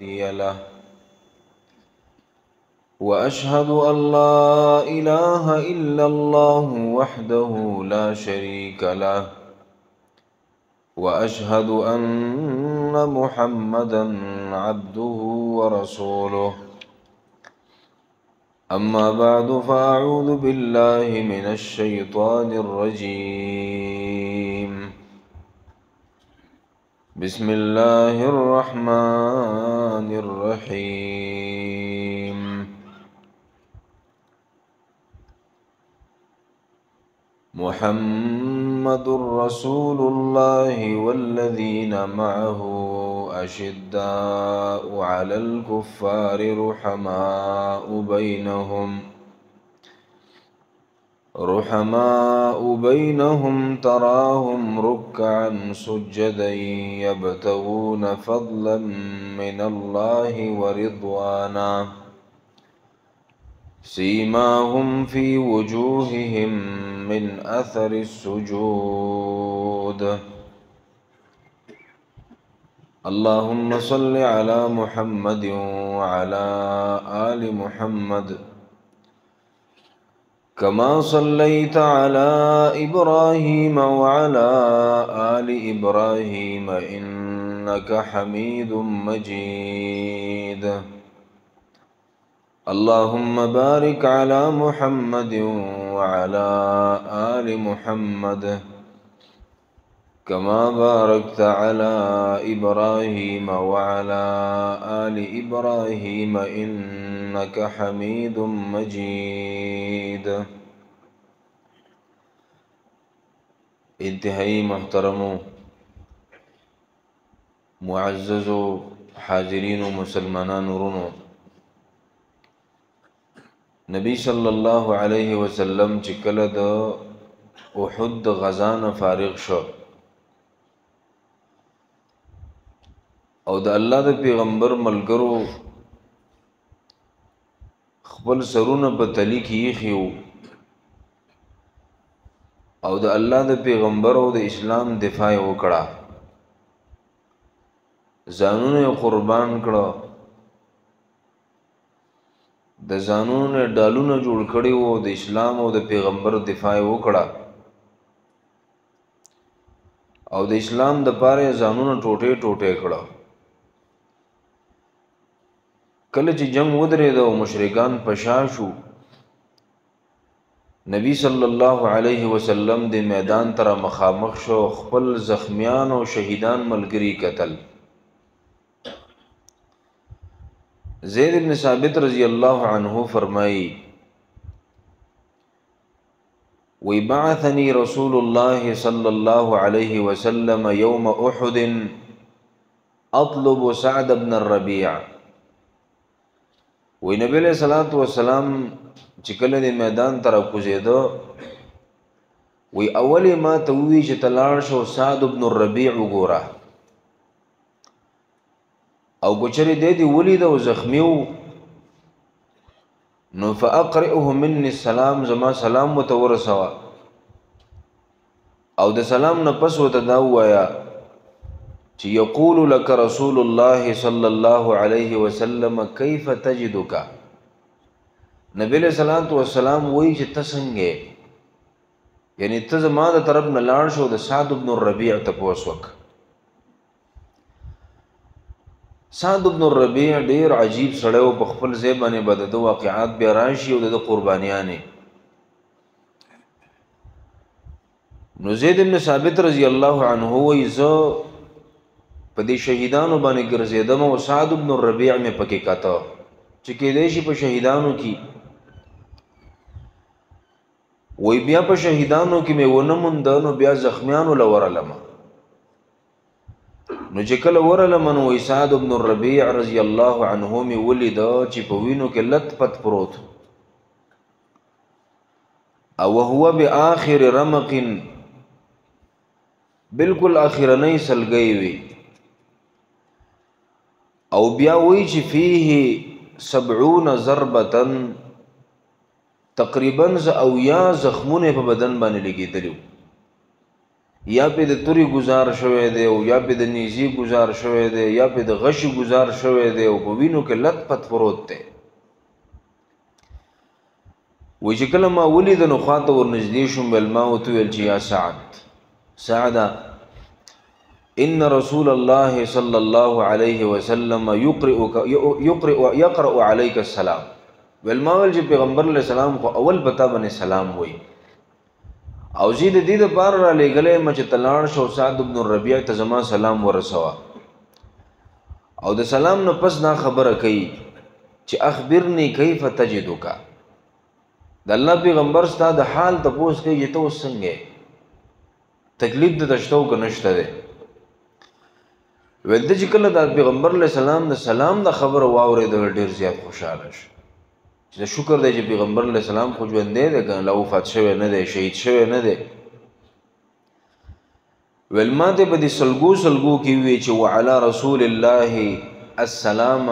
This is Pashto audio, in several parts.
هادي له وأشهد أن لا إله إلا الله وحده لا شريك له وأشهد أن محمدا عبده ورسوله أما بعد فأعوذ بالله من الشيطان الرجيم بسم الله الرحمن الرحيم محمد رسول الله والذين معه أشداء على الكفار رحماء بينهم تراهم ركعا سجدا يبتغون فضلا من الله ورضوانا سيماهم في وجوههم من أثر السجود اللهم صل على محمد وعلى آل محمد كما صليت على إبراهيم وعلى آل إبراهيم إنك حميد مجيد اللهم بارك على محمد وعلى آل محمد كما باركت على إبراهيم وعلى آل إبراهيم إنك حميد مجيد انتهائی محترم معزز حاضرین و مسلمانان ورونو نبی صلی اللہ علیہ وسلم چکل د احد غزان فارغ شو او د الله د پیغمبر ملګرو خپل سرونه په تلی کې خيو او د الله د پیغمبر او د اسلام دفاع وکړه ځانونه قربان کړه د ځانونه ډالونه جوړ کړي وو د اسلام او د پیغمبر دفاع وکړه او د اسلام د پاره ځانونه ټوټه ټوټه کړه کله چې جنگ ودرېد او مشرکان پشا شو نبی صلی الله علیه وسلم د میدان تر مخامخ شو خپل زخمیان او شهیدان ملګری قتل زید بن ثابت رضی الله عنه فرمایي وی بعثني رسول الله صلی الله علیه وسلم يوم احد اطلب سعد بن الربيع وی نبی علیہ الصلوۃ والسلام چې کله د میدان تر کوزیدو وی اولی ما ته وی چې تلاړ شو سعد بن الربيع وګوره او ګچری د دې ولید او زخمیو نو فاقرئه مني السلام زما سلام متورسوا او د سلام نه پس وته دا وایا چې یقول لك رسول الله صلی الله علیه وسلم کیف تجدک نبی علیہ الصلوۃ والسلام وی چې تسنګه یعنی ته زما د طرف نه لاړ شو د سعد بن الربيع تپوس وک سعد بن الربيع ډیر عجیب سړیو په خپل ځای باندې بدد واقعات بیا راشي او د قربانیانه نو زید بن ثابت رضی الله عنه وی زو په دې شهیدانو باندې ګرځیدم او سعد بن الربيع مې پکې کاته چې کې دې شي په شهیدانو کې وی بیا په شهیدانو کې مې ونه مونږ نو بیا زخمیانو لورلم نو چې کله ورلم نو سعد بن الربيع رضی الله عنه مې ولید چې په وینو کې لت پت پروت او هو باخر رمق بالکل اخرنی سلګي وی او بیا وی چې فيه 70 ضربه تقریبا او یا زخمونه په بدن باندې لګیدلو یا په د توري گزار شوی دی او یا په د نیزي گزار شوی دی یا په د غشي گزار شوی دی او په وینو کې لت پت پروت دی. وی چې کله ما ولید نو خواته ورنږدې شوم، ویل ما ورته وویل چې یا سعده ان رسول الله صلی الله علیه وسلم یقرأ علیک السلام. ویل ما ویل چې پیغمبر علیه السلام خو اول پتا باندې سلام وی او زه د دې لپاره را لېږلی یم چې ته لاړ شو سعد بن الربیع ته زما سلام ورسوه او د سلام نه پس دا خبره کوي چې اخبرني کیف تجدک. د الله پیغمبر ستا د حال تپوس کوي چې ته اوس څنګه یې، تکلیف دې شته او که نشته دی. ویل ته چې کله د پیغمبر علیه السلام د سلام د خبره واورېده ډېر زیات خوشحاله شو چې شکر دی چې پیغمبر علیه السلام خو ژوندی دی، که لا وفات شوی نه دی، شهید شوی نه دی. ویل ما ته په دې سلګو کې وویل چې وعلى رسول الله السلام،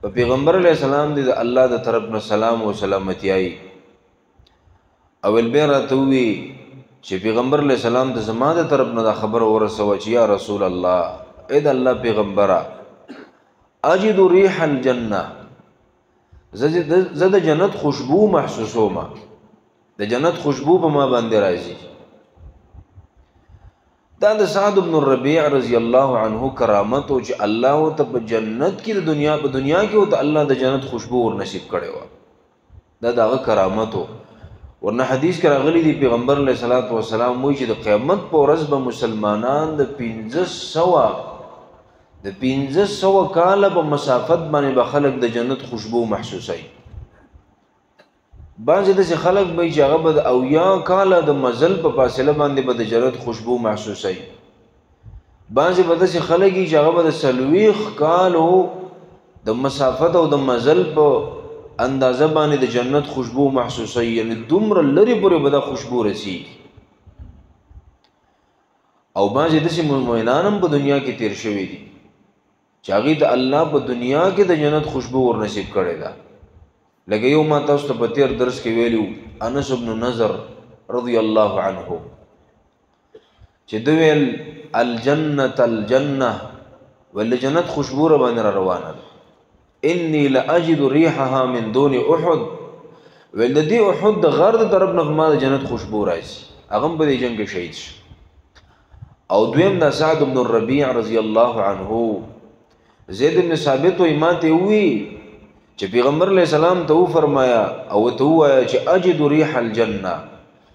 په پیغمبر علیه السلام دی د الله د طرف نه سلام او سلامتی آئی. او ویل بیا راته وویل چې پیغمبر علیه السلام ته زما د طرف نه دا خبره ورسوه چې یا رسول الله، اے د الله پیغمبره، اجد ریح الجنه، زه د جنت خوشبو محسوسومه، د جنت خوشبو په ما باندې راځي. دا د سعد بن الربیع رضی الله عنه کرامت او چې الله ته په جنت کې د دنیا کې او ته الله د جنت خوشبو ور نصیب کړي و. دا دغه کرامت و. ورنه حدیث کې راغلی دی پیغمبر علیه الصلاۃ والسلام وایي چې د قیامت په ورځ به مسلمانان د 1500 کاله په مسافت باندې به خلک د جنت خوشبو محسوسوي. بعضې داسې خلک به چې هغه به د 80 کاله د مزل په فاصله باندې به د جنت خوشبو محسوسوي. بعضې به داسې خلک چې هغه به د 40 کالو د مسافت او د مزل په اندازه باندې د جنت خوشبو محسوسوي، یعنی دومره لرې پورې به دا خوشبو رسیږي. او بعضې داسې مؤمنان هم په دنیا کې تیر شوي دي چې هغوی د الله په دنیا کې د جنت خوشبو ور نصیب کړې ده. لکه یو ما تاسو ته په تیر درس کې ویلي انس بن نضر رضی الله عنه چې ده ویل الجنه ول جنت خوشبو را باندې را روانه ده. انی لاجد ریحها من دون احد، ول د دې احد د غر د طرف نه ما د جنت خوشبو راځي، هغه په دې جنگ کې شهید شو. او دویم د سعد بن الربیع رضی الله عنه زید بن ثابت و ایمان ته وی چې پیغمبر علیه السلام ته فرمایا او ته وایا چې اجد ریح الجنه،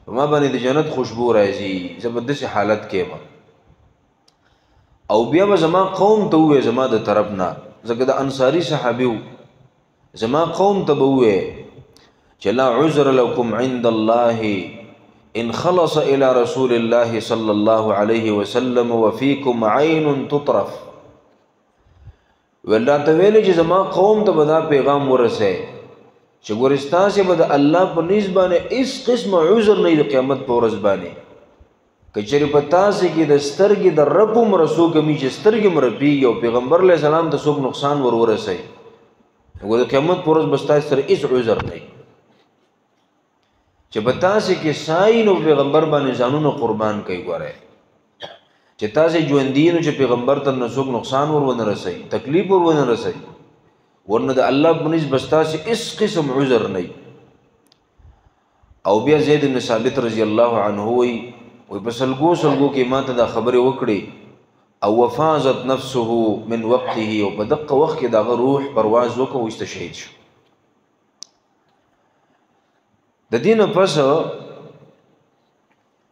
ما باندې د جنت خوشبو راځي، زبردست حالت کې ما. او بیا به زما قوم ته وې زما د طرف نه، ځکه د انصاری صحابیو زما قوم ته به وې چې لا عذر لكم عند الله ان خلص الى رسول الله صلى الله عليه وسلم وفيكم عين تطرف. ول راته ویلې چې زما قوم ته به دا پیغام ورسې چې ګورستاسې به د الله په نیز باندې هیڅ قسم عذر نه د قیامت په ورځ باندې، که چېرې په تاسې کې د سترګې د رپ عمره څوک همي چې سترګې م رپېږي او پیغمبر علیه السلام ته څوک نقصان ورسوي، نو د قیامت په ورځ به ستاسې سره هیڅ عذر نه وي. چې په تاسې کې سایي نو پیغمبر باندې ځانونه قربان کوي. ګورئ چې تاسې ژوندي نو چې پیغمبر ته څوک نقصان ونه رسوي، تکلیف ونه رسوي، ورنه د الله په نسبت به ستاسې هېڅ قسم عذر نه وي. او بیا زید بن ثابت رضی الله عنه وایي په سلګو کې ما ته دا خبرې وکړې او وفازت نفسه من وقته، او په دقه وخت کې د هغه روح پرواز وکړ او استشهید شو. د دې نه پس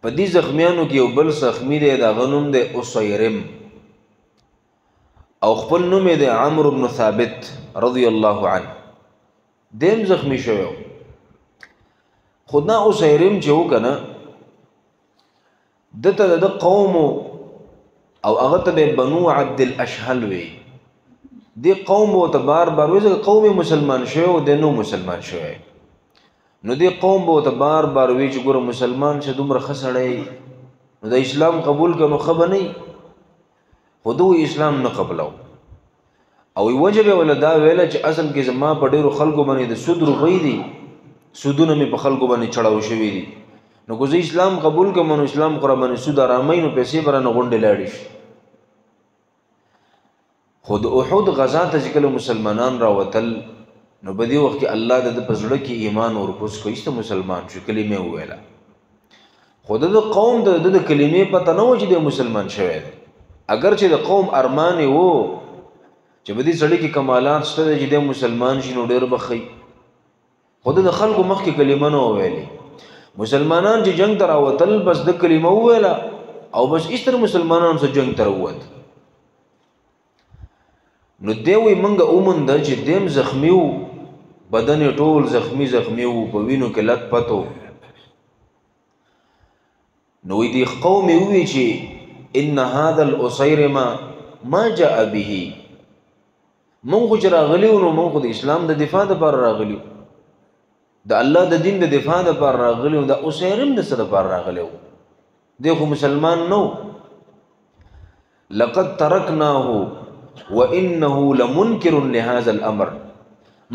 په دې زخمیانو کې یو بل زخمي دی، د هغه نوم دی اسیرم او خپل نوم یې دی عمرو بن ثابت رضی الله عنه. دیم زخمی شوی و. خو دا اسیرم چې و که نه دته د قوم او هغه ته به بنو عبد الاشهل وی. دې قوم ورته بار وی ځکه قوم مسلمان شوی او دی نو مسلمان شوی، نو دې قوم به ورته بار وی چې ګوره مسلمان شه دومره ښه سړی، نو د اسلام قبول کړه نو ښه به نه وي، خو دوی اسلام نه قبلو. او وجه به ولا دا ویله چې اصل کې زما په ډېرو خلکو باندې د سود روپۍ دي، سودونه مې په خلکو باندې چړاو شوي دي، نو که زه اسلام قبول کړم نو اسلام خو راباندې سود ارامۍ نو پیسې به رانه غونډې لاړې شي. خو د احد غزا ته چې کله مسلمانان راوتل نو په دې وخت کې الله د په زړه کې ایمان ورکوز کړ، ایسته مسلمان شو، کلمې وویله. خو د قوم د کلمې پته نه و چې د مسلمان شوی دی. اگر چې د قوم ارمان و چې په دې سړي کې کمالات شته چې د مسلمان شي نو ډېر به ښه. خو د خلکو مخکې کلمه نه وویلې. مسلمانان چې جنگ ته راوتل بس د کلمه وویله او بس ایستر مسلمانانو سره جنگ ته راووت. نو دی وایي موږ ومونده چې دیم زخمي و، بدن یې ټول زخمي و، په وینو کې لت پت و. نو وایي دې قوم یې ووایي چې ان هذا الاسیرم ما جاء به، مونږ خو چې راغلي وو نو مونږ خو د اسلام د دفاع دپاره راغلي وو، د الله د دین د دفاع دپاره راغلي وو. دا اسیرم د څه دپاره راغلی وو؟ دی خو مسلمان نه و. لقد ترکناه وانه لمنکر لهذا الامر،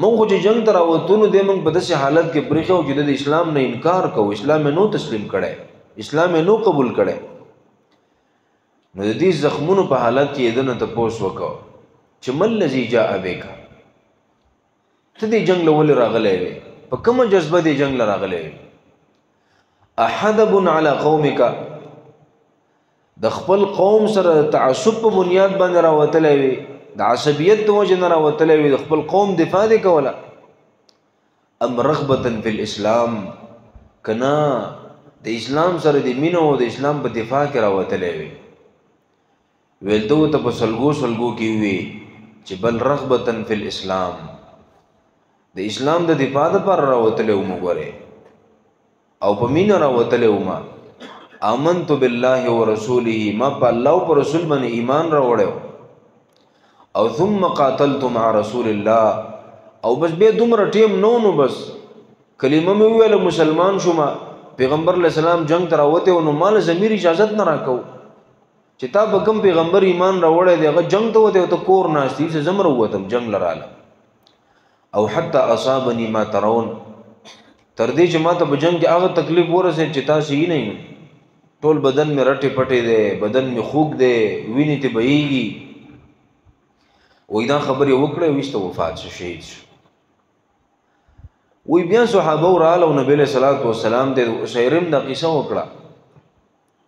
مونږ خو چې جنگ ته راوتو نو دی مونږ په داسې حالت کې پرېښی وو چې د اسلام نه انکار کوو، اسلام یې نو تسلیم کړی، اسلام یې نو قبول کړی. نو د دې زخمونو په حالت کې یې ده نه تپوس وکړو چې ما الذي جاء بک، ته دې جنگ له ولې راغلی وې؟ په کومه جذبه دې جنگ له راغلی وې؟ احدب علی قومک، د خپل قوم سره تعصب په بنیاد باندې راوتلی وې، د عصبیت د وجې نه راوتلی وې، د خپل قوم دفاع دې کوله؟ ام رغبة فی الاسلام، که نه د اسلام سره د مینه او د اسلام په دفاع کې راوتلی وې؟ ویل ته ورته په سلګو کې وې چې بل رغبة فی الاسلام، د اسلام د دفاع دپاره راوتلی وم ګورې او په مینه راوتلی وم. آمنت بالله ورسوله، ما په الله او په رسول باندې ایمان راوړی او ثم قاتلت مع رسول الله، او بس بیا دومره ټیم نو بس کلمه مې وویله مسلمان شوم، پیغمبر علیه السلام جنگ ته راوتی و نو مال ضمیر اجازت نه راکو چې تا به کوم پیغمبر ایمان راوړی دی هغه جنگ ته وتی او ته کور ناست یې، زه هم راووتم جنگ لراله. او حتی اصابني ما ترون، تر دې چې ما ته په جنگ کې هغه تکلیف ورسېد چې تاسې یې نه، ټول بدن مې رټې پټې دی، بدن مې خوږ دی، وینې ته بهیږي. وایي دا خبرې وکړې ویسته وفات شو، شهید شو. وایي بیا صحابه وراله او نبي علیه صلات وسلام د اسیرم دا قصه وکړه.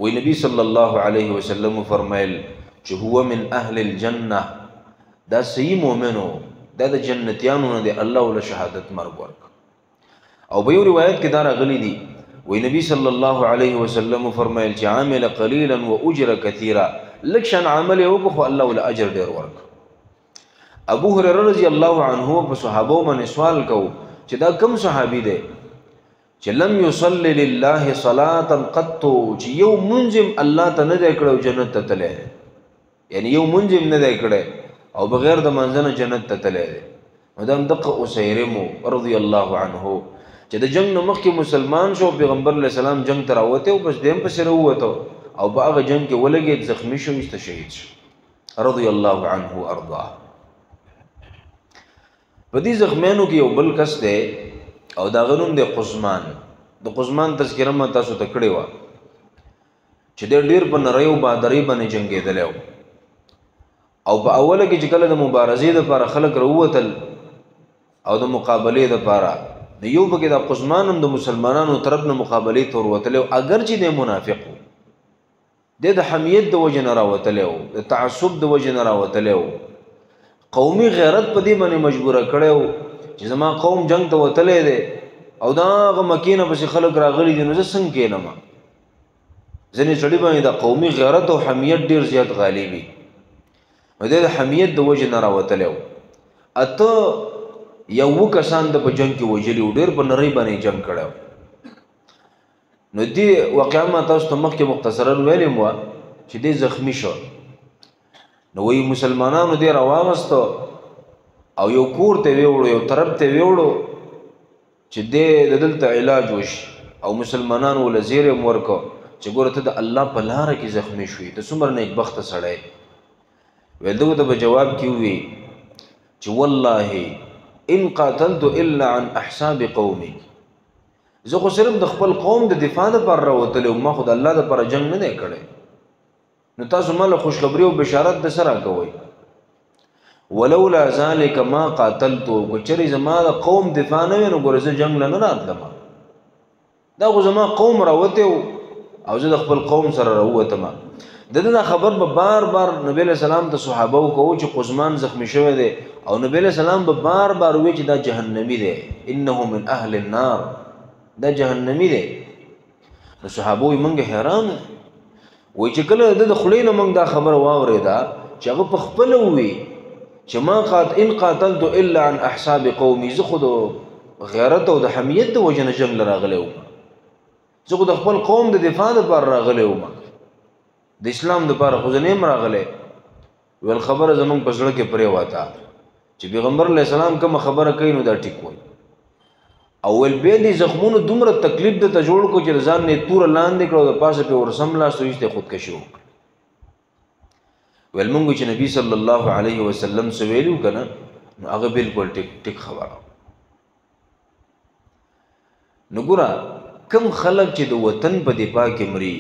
وایي نبی صلی الله علیه وسلم فرمایل چې هو من اهل الجنه، دا صحیح مؤمنو، دا د جنتیانو نه دی، الله ول شهادت مرګ ورک. او په یو روایت کې دا راغلی دی، وی نبی صلی الله علیه وسلم فرمایل چې عامل قلیلا و اجر کثیرا، لږ شان عمل یې وکړو خو الله ول اجر ډېر ورک. ابو هريره رضی الله عنه په صحابو باندې سوال کو چې دا کوم صحابي دی چې لم يصلي لله صلاة قط، چې یو منځم الله ته نه دی کړی جنت ته تللی، یعنی یو منځم نه دی کړی او بغیر د منځ نه جنت ته تللی دی. نو دا همدغه اسیرم رضی الله عنه چې د جنگ نه مخکې مسلمان شو، پیغمبر علیه السلام جنگ ته راوتی او بس دیم پسې راووته او په هغه جنگ کې ولګېد، زخمي شو، ایسته شهید شو رضی الله عنه ارضاه. په دې زخمیانو کې یو بل کس دی او د هغه نوم دی قزمان. د قزمان تذکره ما تاسو ته کړې وه چې دی ډېر په نرۍ او بهادرۍ باندې جنګېدلی و او په اوله کې چې کله د مبارزې دپاره خلک راووتل او د مقابلې دپاره، نو یو پکې د قزمان هم د مسلمانانو طرف نه مقابلې ته وروتلی و، اگر چې دی منافق و، دی د حمیت د وجې نه راوتلی و، د تعصب د وجې نه راوتلی و، قومي غیرت په دې باندې مجبوره کړی و چې زما قوم جنگ ته وتلی دی او دا هغه مکې نه پسې خلک راغلي دي، نو زه څنګه کښېنم؟ ځینې سړي باندې د قومي غیرت او حمیت ډېر زیات غالب وي، نو دی د حمیت د وجې نه راوتلی و. اته یا اوه کسان د په جنگ کې وژلي و، ډېر په نرۍ باندې جنگ کړی و. نو دې واقعه ما تاسو ته مخکې مختصرا ویلې وه چې دی زخمي شو. نو وایي مسلمانانو دی راواغسته او یو کور ته ویوړو، یو طرف ته ویوړو چې دی د دلته علاج وشي، او مسلمانانو ول زیر هم ورکو چې ګوره ته د الله په لاره کې زخمي شوي، ته څومره نیکبخته سړی. ویل دغه ته په جواب کې ووي چې والله ان قاتلت الا عن احساب قومي، زه خو صرف د خپل قوم د دفاع لپاره راوتلی وم، ما خو د الله دپاره جنګ نه دی کړی. نو تاسو ما له خوشخبري او بشارت د څه راکوئ؟ ولولا ذلک ما قاتلتو، که چېرې زما د قوم دفاع نه وی نو ګوره زه جنګ له نه راتلم. دا خو زما قوم راوتی و او زه د خپل قوم سره راووتم. د ده دا خبر به بار بار نبی علیه السلام ته صحابه وکوو چې قزمان زخمی شوی دی، او نبی علیه السلام به بار بار وی چې دا جهنمی دی، انه من اهل النار، دا جهنمی دی. نو صحابه وی موږ حیران وی چې کله د خولې نه موږ دا خبره واورېده چې هغه په خپله ووي چې ما ان قاتلت الا عن احساب قومي، زه خو د غیرت او د حمیت د وجې نه جنګ له راغلی وم، زه خو د خپل قوم د دفاع دپاره راغلی وم، د اسلام دپاره خو زه نه یم راغلی. ویل خبره زموږ په زړه کې پرېوته چې پیغمبر علیه السلام کومه خبره کوي نو دا ټیک وایي. او ویل بیا دې زخمونو دومره تکلیف درته جوړ کړو چې د ځان نه یې توره لاندې کړه او د پاسه پرې ورسملاست او ایسته خودکشي وکړه. ویل مونږ چې نبي صلی الله علیه وسلم څه ویلي که نه نو هغه بلکل ټیک خبره. نو ګوره کم خلک چې د وطن په دفاع کې مري،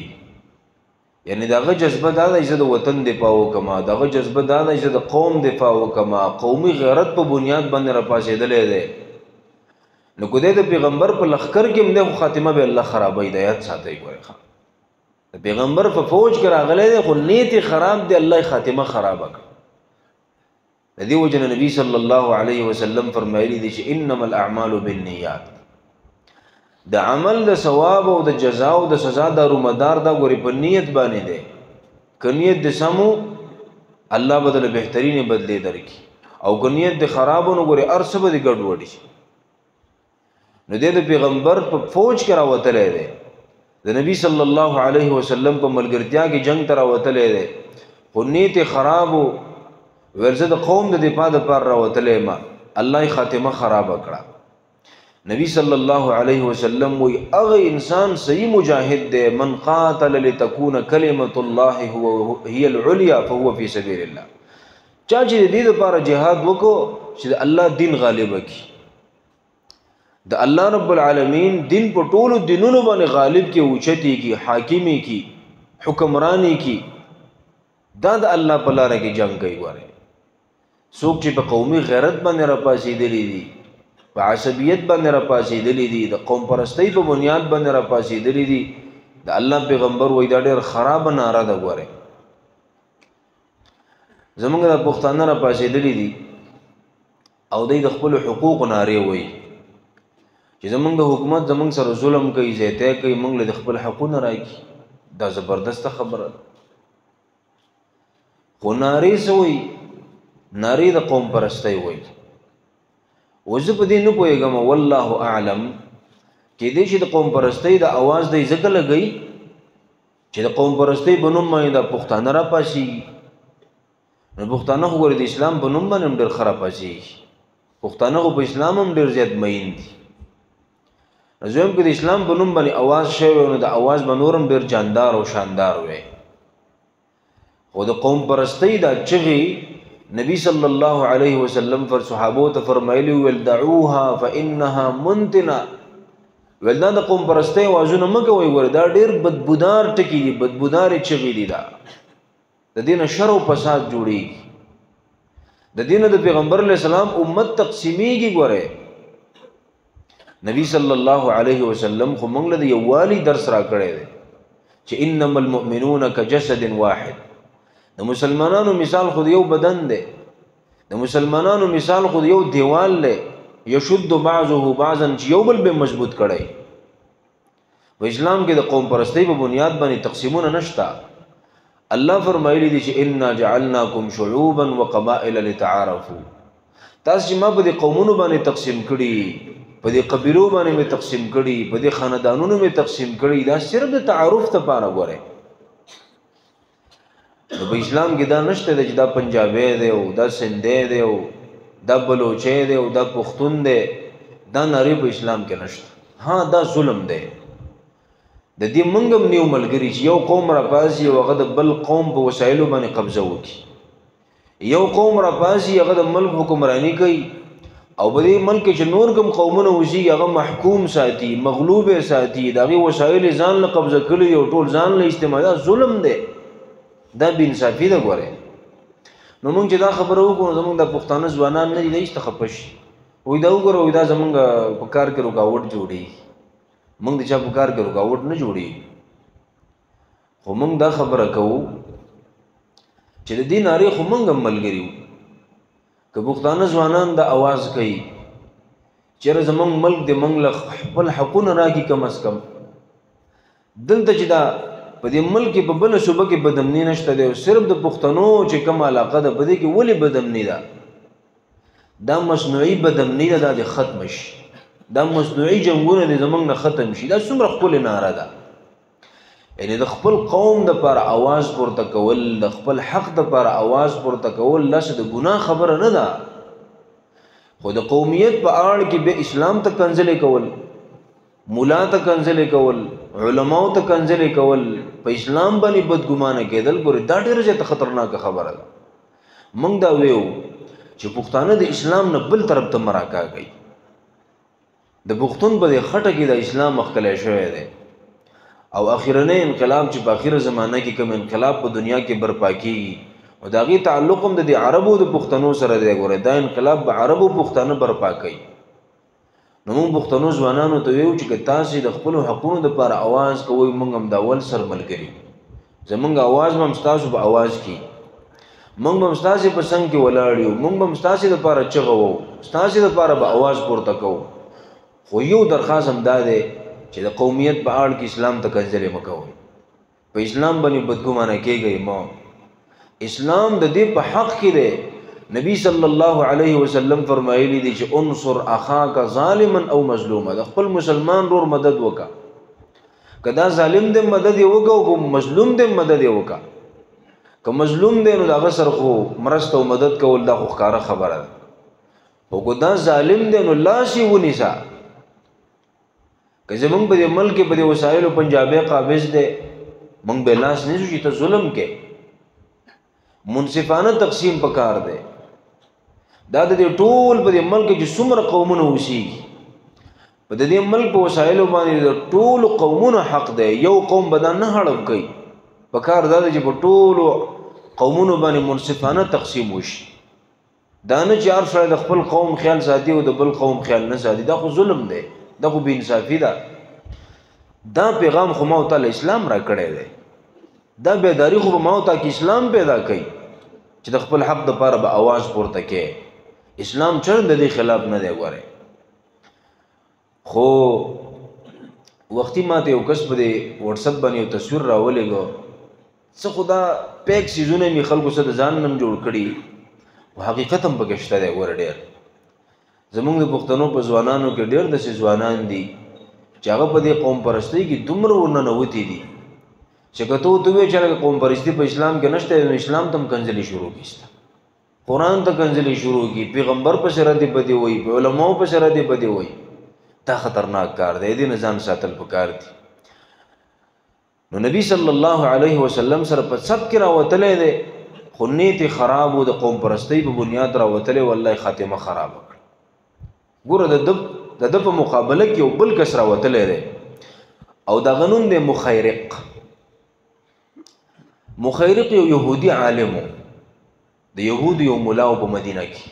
یعنی دغه جذبه دا ده چې زه د وطن دفاع وکړم، دغه جذبه دا ده چې زه د قوم دفاع وکړم، قومي غیرت په بنیاد باندې راپاڅېدلی دی، نو که دی د پیغمبر په لښکر کې هم دی خو خاتمه به الله خرابوي. د یاد ساتئ ګورئ، د پیغمبر په فوج کې راغلی دی خو نیت یې خراب دی، الله یې خاتمه خرابه کړه. د دې وجه نه نبي صلی الله علیه وسلم فرمایلی دی چې انما الاعمال بالنیات، د عمل د ثواب او د جزا او د سزا دارومدار دا ګورې په نیت باندې دی. که نیت د سمو الله به دله بهترینې بدلې درکړي، او که نیت د خرابو نو ګورې هر څه به دې ګډوډ شي. نو دی د پیغمبر په فوج کې راوتلی دی، د نبی صلی الله علیه وسلم په ملګرتیا کې جنگ ته راوتلی دی، خو نیت خراب و، ویل زه د قوم د دفاع دپاره راوتلی یم، الله یې خاتمه خرابه کړه. نبی صلی الله علیه وسلم وی هغه انسان صحیح مجاهد دی من قاتل لتكون کلمة الله هي العلیا فهو فی سبیل الله. چا چې د دې دپاره جهاد وکړو چې د الله دین غالبه کړي، د الله رب العالمین دین په ټولو دینونو باندې غالب کی، اوچتی کی، حاکمی کی، حکمرانی کی، دا د الله په لاره کې جنگ کوي. ګورئ څوک چې په قومي غیرت باندې راپاڅېدلی دي، په عصبیت باندې راپاڅېدلی دي، د قوم پرستۍ په بنیاد باندې راپاڅېدلی دي، د الله پیغمبر وایي دا ډېر خرابه ناره ده. ګورئ زمونږ د پښتانه راپاڅېدلی دي او دوی د خپلو حقوقو نارې وایي چې زمونږ د حکومت زمونږ سره ظلم کوي، زیاتی کوي، مونږ له د خپل حقونه راکړي. دا زبردسته خبره ده. خو نارې څه وایي؟ نارې د قوم پرستۍ وایي. و زه په دې نه پوهېږم، والله اعلم، کیدای شي د قوم پرستۍ د اواز دی ځکه لګوي چې د قوم پرستۍ په نوم باندې دا پښتانه راپاڅېږي. نو پښتانه خو ګورې د اسلام په نوم باندې هم ډېر ښه راپاڅېږي، پښتانه خو په اسلام هم ډېر زیات مین دي. زویم که د اسلام په نوم باندې اواز شوی نو د اواز به نور هم ډېر جاندار او شاندار وی. خو د قوم پرستۍ دا چغې نبی صلی الله علیه وسلم پر صحابو ته فرمایلی ویل دعوها فانها منتنه، ویل دا د قوم پرستۍ اوازونه مه کوئ، ګوره دا ډېر بدبودار ټکي دي، بدبودارې چغې دي، دا د دې نه شر او فساد جوړېږي، د دې نه د پیغمبر علیه السلام امت تقسیمیږي. ګورئ نبی صلی الله علیه وسلم خو موږ له د یووالي درس راکړی دی چې انما المؤمنون کجسد واحد. د مسلمانانو مثال خود یو بدن دی، د مسلمانانو مثال خود یو دیوال دی، یشد بعضه بعضا، چې یو بل به مضبوط کړی. په اسلام کې د قوم پرستۍ په بنیاد باندې تقسیمونه نشته. الله فرمایلی دی چې انا جعلناکم شعوبا وقبائل لتعارفوا. تاسو چې ما په دې قومونو باندې تقسیم کړي، په دې قبیلو باندې مې تقسیم کړي، په دې خاندانونو مې تقسیم کړي، دا صرف د تعارف لپاره. ګورئ نو په اسلام کې دا نشته چې دا پنجابی دی او دا سندھی دی او دا بلوچی دی او دا پښتون دی، دا نارې په اسلام کې نشته. ها دا ظلم دی. د دې موږ هم نیو ملګري چې یو قوم راپاڅي او هغه د بل قوم په وسایلو باندې قبضه وکړي، یو قوم راپاڅي هغه د ملک حکمرانی کوي، او په دې ملک چې نور کوم قومونه اوسېږي هغه محکوم ساتي، مغلوب ساتي، د هغې وسایل ځان له قبضه کړي او ټول ځان له استعمال. دا ظلم دی، دا بې انصافي ده. ګورئ نو موږ چې دا خبره وکړو زموږ د پښتانه ځوانان نه دي دا هېڅ ته خفه شي، وایي دا وګوره وایي دا زموږ په کار کې رکاوټ جوړېږي. موږ د چا په کار کې رکاوټ نه جوړېږي، خو موږ دا خبره کوو چې د دې نارې خو موږ هم ملګري وو. که پښتانه ځوانان د اواز کوي چېرې زموږ ملک د موږ له خپل حقونه راکړي، کم از کم دلته چې دا په دې ملک کې په بله صوبه کې بدامني نشته دی، صرف د پښتنو چې کوم علاقه ده په دې کې ولې بدامني ده؟ دا مصنوعي بدامني ده، دا د ختم شي. دا مصنوعي جنګونه دې زموږ نه ختم شي. دا څومره ښکلې ناره ده، یعنې د خپل قوم دپاره اواز پورته کول، د خپل حق دپاره اواز پورته کول، داسې د ګناه خبره نه ده. خو د قومیت په اړه کې بیا اسلام ته کنځلې کول، مولا ته کنځلې کول، علماو ته کنځلې کول، په اسلام باندې بدګمانه کېدل، ګورې دا ډېره زیاته خطرناکه خبره ده. موږ دا ویو چې پښتانه د اسلام نه بل طرف ته مراکا کوي. د پښتون په دې خټه کې د اسلام مخکلی شوی دی، او اخرنی انقلاب چې په اخره زمانه کې کوم انقلاب په دنیا کې برپا کېږي او د هغې تعلق هم د عربو د پښتنو سره دی. ګورئ دا انقلاب به عربو پښتانه برپا کوي. نو موږ پښتنو ځوانانو ته ویو چې که تاسې د خپلو حقونو دپاره اواز کوئ، موږ هم د اول سر ملګري، زموږ اواز به هم ستاسو په اواز کې، موږ به هم ستاسې په څنګ کې ولاړ یو، موږ به هم ستاسې دپاره چغه وو، ستاسې دپاره به اواز پورته کوو. خو یو درخواست هم دا دی چې د قومیت په اړه کې اسلام ته کنځلې مه کوئ، په اسلام باندې بدګمانه کېږئ مه. اسلام د دې په حق کې دی. نبی صلی الله علیه وسلم فرمایلی دی چې انصر اخاک ظالما او مظلوما، د خپل مسلمان رور مدد وکا، که دا ظالم دی مدد یې وکا او که مظلوم دی مدد یې وکا. که مظلوم دی نو د هغه سره خو مرسته او مدد کول دا خو ښکاره خبره ده، او که دا ظالم دی نو لاس یې ونیسه. که زمونږ په دې ملک کې په دې وسایلو پنجابی قابض دی، موږ به لاس نیسو چې ته ظلم کې. منصفانه تقسیم پکار دی. دا د دې ټول په دې ملک کې څومره قومونه اوسېږي، په دې ملک په وسایلو باندې د ټولو قومونو حق دی. یو قوم به دا نه هړپ کوي، پکار دا دی چې په ټولو قومونو باندې منصفانه تقسیم وشي. دا نه چې هر سړی د خپل قوم خیال ساتي او د بل قوم خیال نه ساتي، دا خو ظلم دی، دا خو بې انصافي ده. دا پیغام خو ما تعالی اسلام را کړی دی، دا بیداری خو ما تعالی اسلام پیدا کوي چې د خپل حق دپاره به اواز پورته کوي. اسلام چرته د دې خلاف نه دی. ګورئ خو وختي ماته یو کس په دې وټسپ باندې یو تصویر راولېږو، څه خو دا پیک سیزونه مې خلکو سره د ځان نم جوړ کړي، خو حقیقت هم پکې شته دی. ګوره ډېر زمونږ د پښتنو په ځوانانو کې ډېر داسې ځوانان دي چې هغه په دې قوم پرستۍ کې دومره ورننوتي دي چې که ته ورته ووایې چې هلکه قوم پرستي په اسلام کې نشته، نو اسلام ته هم کنځلې شروع کړي، قرآن ته کنځلې شروع کړي، پیغمبر پسې ردې بدې وایي، په علماو پسې ردې بدې وایي. دا خطرناک کار دی، دې نه ځان ساتل پکار دي. نو نبی صلی الله علیه وسلم سره په سب کې راوتلی دی، خو نیت یې خراب و، د قوم پرستۍ په بنیاد راوتلی، والله خاتمه خرابه کړه. ګوره د ده په مقابله کې یو بل کس راوتلی دی او د هغه نوم دی مخیرق. مخیرق یو یهودي عالم و، د یهودو یو ملا په مدینه کې،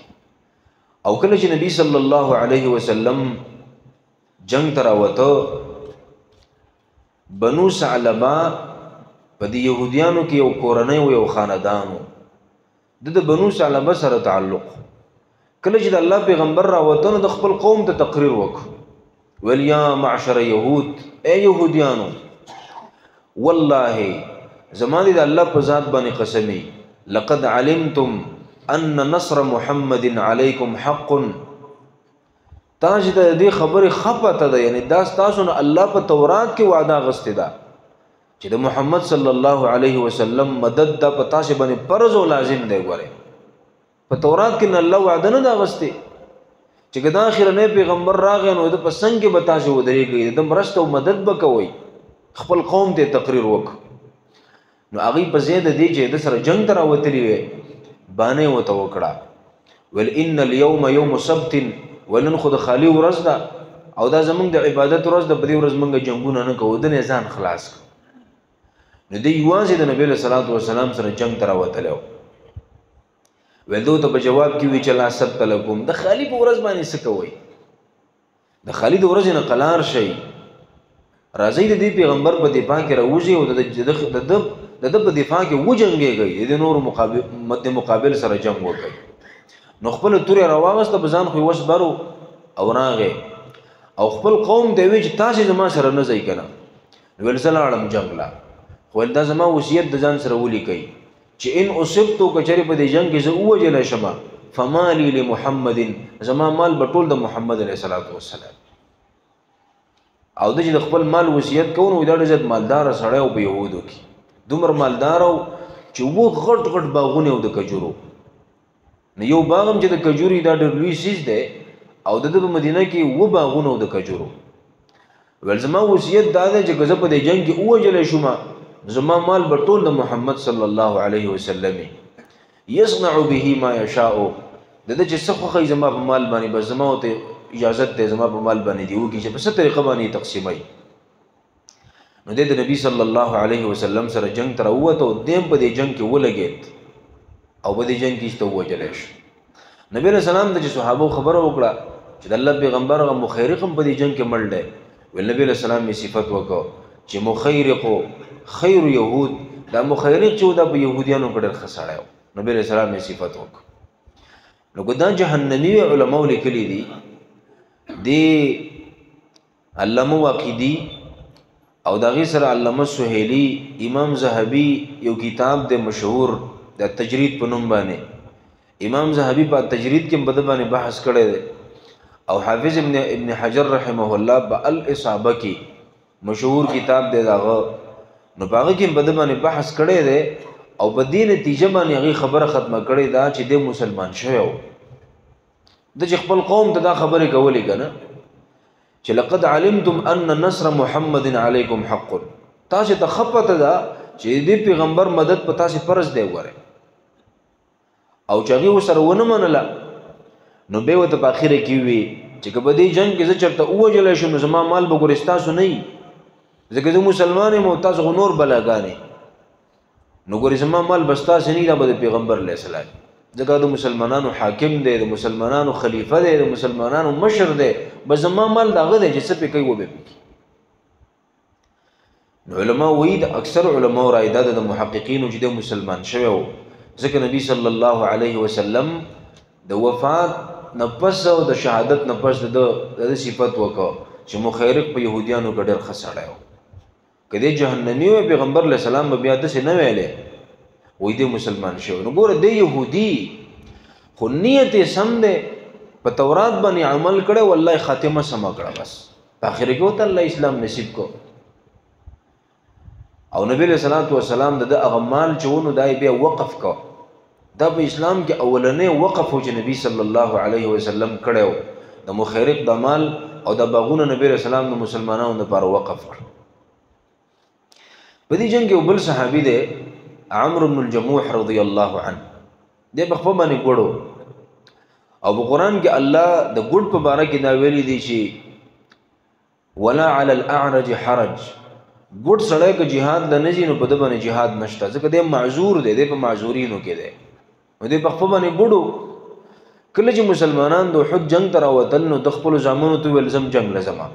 او کله چې نبی صلی الله علیه وسلم جنگ ته راوته، بنو ثعلبه په دې یهودیانو کې یو کورنۍ و، یو خاندان و، د بنو ثعلبه سره تعلق. کله چې د الله پیغمبر راوته نو د خپل قوم ته تقریر وکړو، ویل یا معشر یهود، ای یهودیانو، والله زما دې د الله په ذات باندې قسمی، لقد علمتم ان نصر محمد علیکم حق. تاسو ته دې خبرې خپته ده، یعنی دا ستاسو نه الله په تورات کې وعده اخیستې ده چې د محمد صلی الله علیه وسلم مدد دا په تاسو باندې فرض او لازم دی. ګوره په تورات کې نه الله وعده نه ده اخیستې چې که دا اخرنی پیغمبر راغی نو د په څنګ کې به تاسو ودرېږئ، د مرسته او مدد به کوئ، خپل قوم ته تقریر وکړو. نو هغوی په ځای د دې چې د سره جنګ ته راوتلي وې، بانې ورته وکړه، ویل ان اليوم یوم سبت ولن خو د خالی ورځ ده او دا زمونږ د عبادت ورځ ده، په دې ورځ مونږ جنګونه نه کوو، د نه ځان خلاص کړو. نو دی یوازې د نبی له صلوات و سلام سره جنگ ته راوتلی و. ویل دو ته په جواب کې وی چې لا سبت لکم، د خالی په ورځ باندې څه کوئ؟ د خالی د ورځې نه قلار شئ، راځئ د دې پیغمبر په دفاع کې راوځئ او د ده په دفاع کې وجنګېږئ، د نورو مقابل سره جنګ وکړئ. نو خپل تورې راواغسته، په ځان خو یې وس برو او راغی او خپل قوم ته وی چې تاسې زما سره نه ځئ که نه. ویل زه لاړم جنګ لا، خو ویل دا زما وصیت د ځان سره ولیکئ چې ان اصبتو که چېرې په دې جنګ کې زه ووژلی شمه فما لی لمحمد، زما مال به ټول د محمد علیه السلام او د چې د خپل مال وصیت کوو نو دا ډېر زیات مالداره سړی و په یهودو کې، دومره مالدار و چې غټ غټ باغونه و د کجورو. نو یو باغ هم چې د کجوري دا ډېر لوی څیز دی او د ده په مدینه کې باغونه و د کجورو. ویل زما وصیت دا دی چې که زه په دې جنګ کې ووژلی شوم زما مال به ټول د محمد صلی الله علیه وسلم یصنع به ما یشاء، د ده چې څه خوښوي زما په مال باندې بس زما ورته اجازت دی زما په مال باندې دی وکړي چې په څه طریقه باندې تقسیموي. نو دی د نبي صلی الله علیه وسلم سره جنگ ته راووت او دی هم په دې جنگ کې ولګېد او په دې جنگ کې ایسته ووژلی شو. نبي علیه السلام ته چې صحابو خبره وکړه چې د الله پیغمبر هغه مخیرق هم په دې جنگ کې مړ دی، ویل نبي علیه السلام یې صفت وکړو چې مخیرقو خیر یهود، دا مخیرق چې و دا په یهودیانو کې ډېر ښه سړی و. نبي علیه السلام یې صفت وکړو. نو که دا جهنمي علماو لیکلي دي، دی علامه واقدي او د هغې سره علامه سهیلي، امام ذهبي یو کتاب دی مشهور د تجرید په نوم باندې، امام ذهبي په تجرید کې په ده باندې بحث کړی دی او حافظ ابن حجر رحمه الله په الاصابه کې مشهور کتاب دی د هغه، نو په هغه کې په ده باندې بحث کړی دی او په دې نتیجه باندې هغې خبره ختمه کړې ده چې دی مسلمان شوی و. د چې خپل قوم ته دا خبرې کولې که نه چې لقد علمتم ان نصر محمد علیکم حق، تاسې ته ښه پته ده چې دې پیغمبر مدد په تاسې فرض دی وګورئ. او چې هغې ورسره ونه منله نو بیا ورته په اخره کې وي چې که په دې جنګ کې زه چېرته ووژلی شم نو زما مال به ګورې ستاسو نه وي، ځکه زه مسلمان یم او تاسو خو نور بلاګانې، نو ګورې زما مال به ستاسې نه وي، دا به د پیغمبر علیه السلام، ځکه د مسلمانانو حاکم دی، د مسلمانانو خلیفه دی، د مسلمانانو مشر دی، بس زما مال د هغه دی چې څه پې کوي وبې پکې. نو علما وایي د اکثر علماو رایې دا د محققینو چې دی مسلمان شوی و، ځکه نبي صلی الله علیه وسلم د وفات نه پس او د شهادت نه پس د صفت وکړه چې مخیرق په یهودیانو کې ډېر ښه سړی و. که دی جهنمي وی پیغمبر علیه السلام به بیا داسې نه ویلی وایي دی مسلمان شوی. نو ګوره دی یهودي خو نیت یې سم دی، په تورات باندې عمل کړی، والله خاتمه سمه کړه، بس په آخر کې ورته الله اسلام نصیب کو. او نبی علیه الصلاة والسلام د ده هغه مال چې و نو دا یې بیا وقف کو. دا په اسلام کې اولنی وقف و چې نبي صلی الله علیه وسلم کړی و، د مخیرق د مال او د باغونه نبی علیه السلام د مسلمانانو لپاره وقف کړ. په دې جنګ کې یو بل صحابي دی عمرو بن الجموح رضی الله عنه، دی په خپل باندې ګوړو او په قرآن کې الله د ګوډ په باره کې دا ویلي دی چې ولا علی الاعرج حرج، ګوډ سړی که جهاد له نه ځي نو په ده باندې جهاد نشته، ځکه دی معذور دی، دی په معذورینو کې دی، نو دی په خپل باندې ګوډو. کله چې مسلمانان د احد جنګ ته راوتل نو د خپلو زامنو ته ویل زم جنګ له ځمه،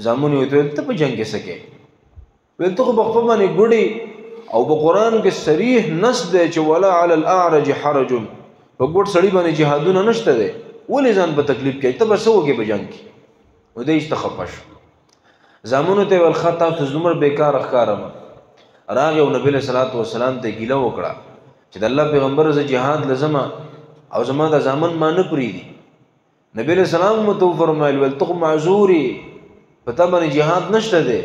زامنو یې ورته ویل ته په جنګ کې څه کوې؟ ویل ته خو په خپل باندې ګوډې، او په قرآن کې صریح نص دی چې ولا علی الاعرج حرج، په ګوډ سړي باندې جهادونه نشته دی، ولې ځان په تکلیف کوي؟ ته به څه وکړې په جنګ کې؟ نو دی ایسته خفه شو. زامنو ته ویل ښه تاسو دومره بېکاره ښکارمه. راغی او نبي علیه صلات وسلام ته ګیله وکړه چې د الله پیغمبر زه جهاد له ځمه او زما دا زامن ما نه پرېږدي. نبي علیه السلام ورته وفرمیل ویل ته خو معذور یې، په تا باندې جهاد نشته دی.